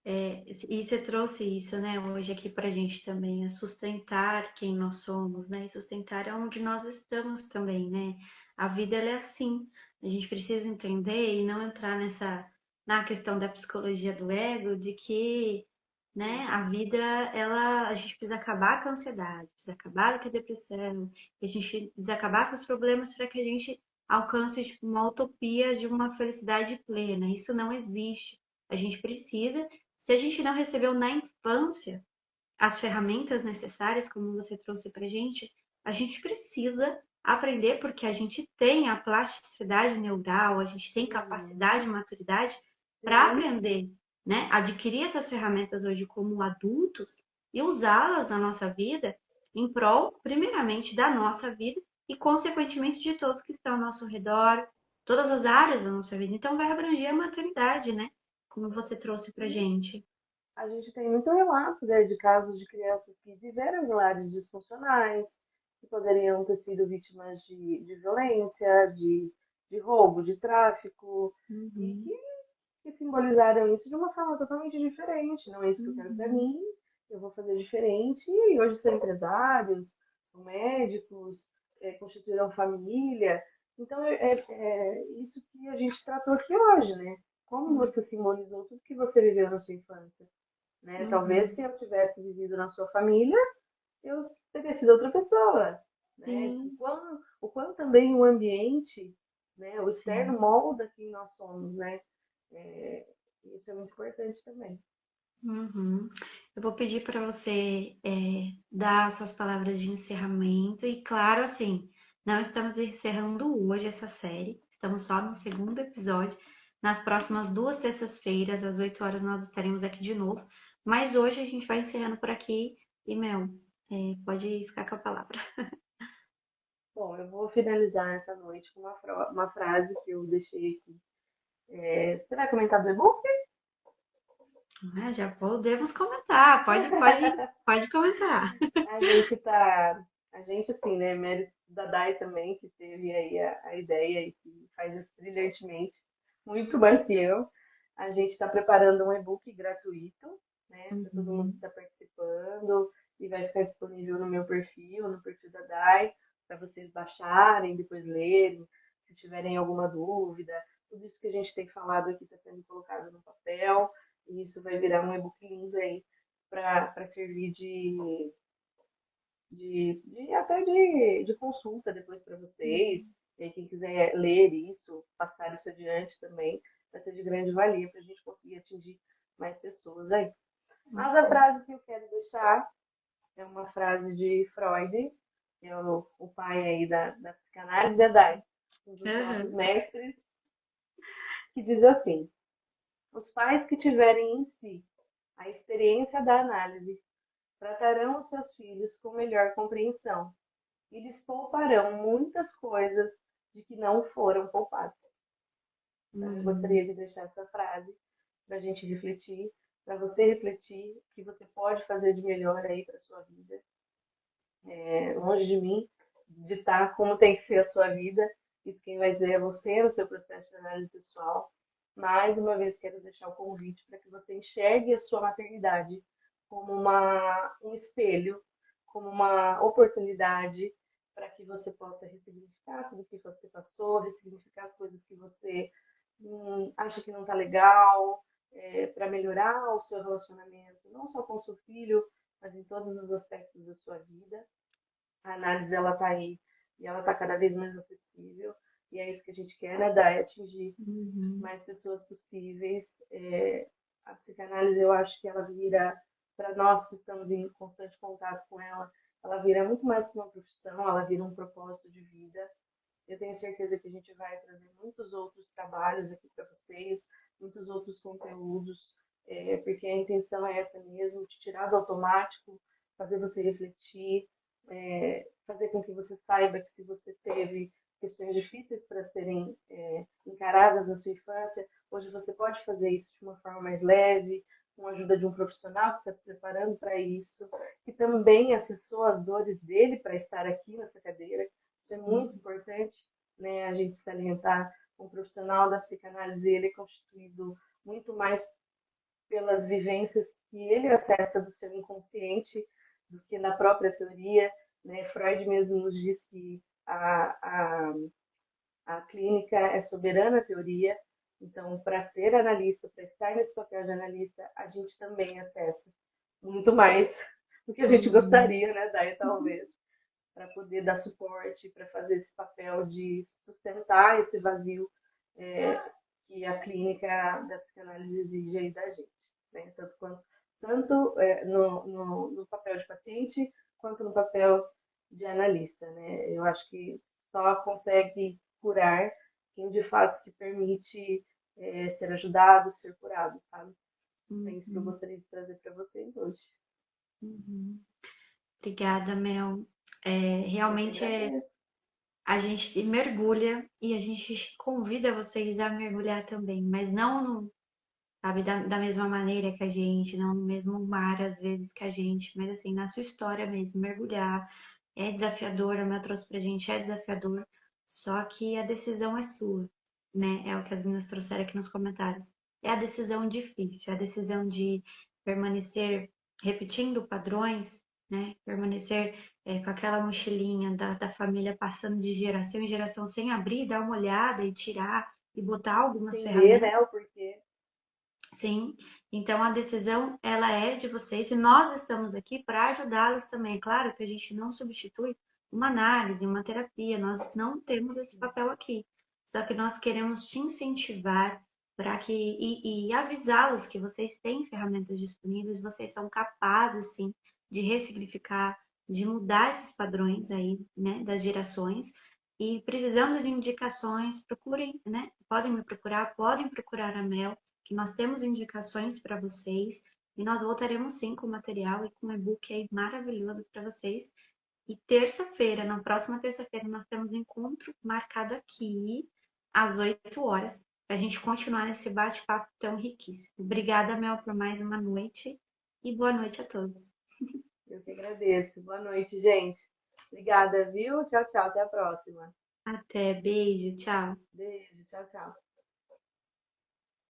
É, e você trouxe isso, né, hoje aqui pra gente também, é sustentar quem nós somos, né, e sustentar onde nós estamos também, né. A vida, ela é assim, a gente precisa entender e não entrar na questão da psicologia do ego, de que, né, Sim. a vida, ela, a gente precisa acabar com a ansiedade, precisa acabar com a depressão, a gente precisa acabar com os problemas para que a gente alcance, tipo, uma utopia de uma felicidade plena. Isso não existe. A gente precisa, se a gente não recebeu na infância as ferramentas necessárias, como você trouxe pra gente, a gente precisa aprender porque a gente tem a plasticidade neural, a gente tem capacidade e maturidade para Sim, aprender, né? Adquirir essas ferramentas hoje como adultos e usá-las na nossa vida em prol, primeiramente, da nossa vida e, consequentemente, de todos que estão ao nosso redor, todas as áreas da nossa vida. Então, vai abranger a maturidade, né? Como você trouxe pra sim. gente. A gente tem muito relato, né, de casos de crianças que viveram em lares disfuncionais, que poderiam ter sido vítimas de violência, de roubo, de tráfico, e Uhum, que simbolizaram isso de uma forma totalmente diferente. Não é isso que eu quero para uhum. mim, eu vou fazer diferente. E hoje são empresários, são médicos, constituíram família. Então, é isso que a gente tratou aqui hoje, né? Como você simbolizou tudo que você viveu na sua infância, né? Talvez se Uhum. eu tivesse vivido na sua família, eu teria sido outra pessoa, né? Sim, O quão também o ambiente, né, o externo sim. molda quem nós somos, né? É, isso é muito importante também. Uhum. Eu vou pedir para você dar suas palavras de encerramento e, claro, assim, não estamos encerrando hoje essa série, estamos só no segundo episódio. Nas próximas 2 sextas-feiras, às 8 horas, nós estaremos aqui de novo. Mas hoje a gente vai encerrando por aqui e, Mel, pode ficar com a palavra. Bom, eu vou finalizar essa noite com uma frase que eu deixei aqui. Você vai comentar do e-book? Ah, já podemos comentar, pode comentar. A gente assim, né, mérito da Dai também, que teve aí a ideia e que faz isso brilhantemente, muito mais que eu. A gente está preparando um e-book gratuito, né, para todo mundo que Uhum. está participando, e vai ficar disponível no meu perfil, no perfil da Dai, para vocês baixarem, depois lerem, se tiverem alguma dúvida. Tudo isso que a gente tem falado aqui está sendo colocado no papel, e isso vai virar um e-book lindo aí para servir até de consulta depois para vocês. E aí, quem quiser ler isso, passar isso adiante também, vai ser de grande valia para a gente conseguir atingir mais pessoas aí. Mas a frase que eu quero deixar é uma frase de Freud, que é o pai aí da psicanálise, é Dai, um dos nossos Uhum. mestres, que diz assim: os pais que tiverem em si a experiência da análise tratarão os seus filhos com melhor compreensão e lhes pouparão muitas coisas de que não foram poupados. Então, eu gostaria Uhum. de deixar essa frase para a gente refletir, para você refletir o que você pode fazer de melhor aí para sua vida. Longe de mim ditar como tem que ser a sua vida. Isso quem vai dizer é você no seu processo de análise pessoal. Mais uma vez quero deixar o convite para que você enxergue a sua maternidade como um espelho, como uma oportunidade para que você possa ressignificar tudo que você passou, ressignificar as coisas que você acha que não está legal, para melhorar o seu relacionamento, não só com o seu filho, mas em todos os aspectos da sua vida. A análise ela está aí e ela está cada vez mais acessível. E é isso que a gente quer, né, Dai? Atingir Uhum. mais pessoas possíveis. A psicanálise, eu acho que ela vira, para nós que estamos em constante contato com ela vira muito mais que uma profissão, ela vira um propósito de vida. Eu tenho certeza que a gente vai trazer muitos outros trabalhos aqui para vocês, muitos outros conteúdos, porque a intenção é essa mesmo, de tirar do automático, fazer você refletir, fazer com que você saiba que se você teve questões difíceis para serem encaradas na sua infância, hoje você pode fazer isso de uma forma mais leve, com a ajuda de um profissional que está se preparando para isso, que também acessou as dores dele para estar aqui nessa cadeira. Isso é muito importante, né? A gente salientar um profissional da psicanálise, ele é constituído muito mais pelas vivências que ele acessa do seu inconsciente do que na própria teoria, né? Freud mesmo nos diz que a clínica é soberana à teoria, então, para ser analista, para estar nesse papel de analista, a gente também acessa muito mais do que a gente Uhum. gostaria, né, Daí, talvez, para poder dar suporte, para fazer esse papel de sustentar esse vazio que a clínica da psicanálise exige aí da gente, né? No papel de paciente quanto no papel de analista, né? Eu acho que só consegue curar quem de fato se permite ser ajudado, ser curado, sabe? É isso que eu Uhum, gostaria de trazer para vocês hoje. uhum. Obrigada, Mel. Eu que Realmente agradeço. a gente mergulha e a gente convida vocês a mergulhar também, mas não no, sabe, da mesma maneira que a gente, não no mesmo mar às vezes que a gente, mas assim, na sua história mesmo, mergulhar. É desafiador, a Mel trouxe pra gente, é desafiador, só que a decisão é sua, né? É o que as meninas trouxeram aqui nos comentários. É a decisão difícil, é a decisão de permanecer repetindo padrões, né? Permanecer com aquela mochilinha da família passando de geração em geração sem abrir, dar uma olhada e tirar e botar algumas Entender, ferramentas. né, o porquê. Sim, então a decisão ela é de vocês e nós estamos aqui para ajudá-los também. É claro que a gente não substitui uma análise, uma terapia, nós não temos esse papel aqui. Só que nós queremos te incentivar para que e avisá-los que vocês têm ferramentas disponíveis, vocês são capazes sim de ressignificar, de mudar esses padrões aí, né, das gerações. E precisando de indicações, procurem, né? Podem me procurar, podem procurar a Mel que nós temos indicações para vocês e nós voltaremos sim com material e com um e-book aí maravilhoso para vocês. E terça-feira, na próxima terça-feira, nós temos encontro marcado aqui às 8 horas para a gente continuar nesse bate-papo tão riquíssimo. Obrigada, Mel, por mais uma noite e boa noite a todos. Eu que agradeço. Boa noite, gente. Obrigada, viu? Tchau, tchau. Até a próxima. Até, beijo, tchau. Beijo, tchau, tchau.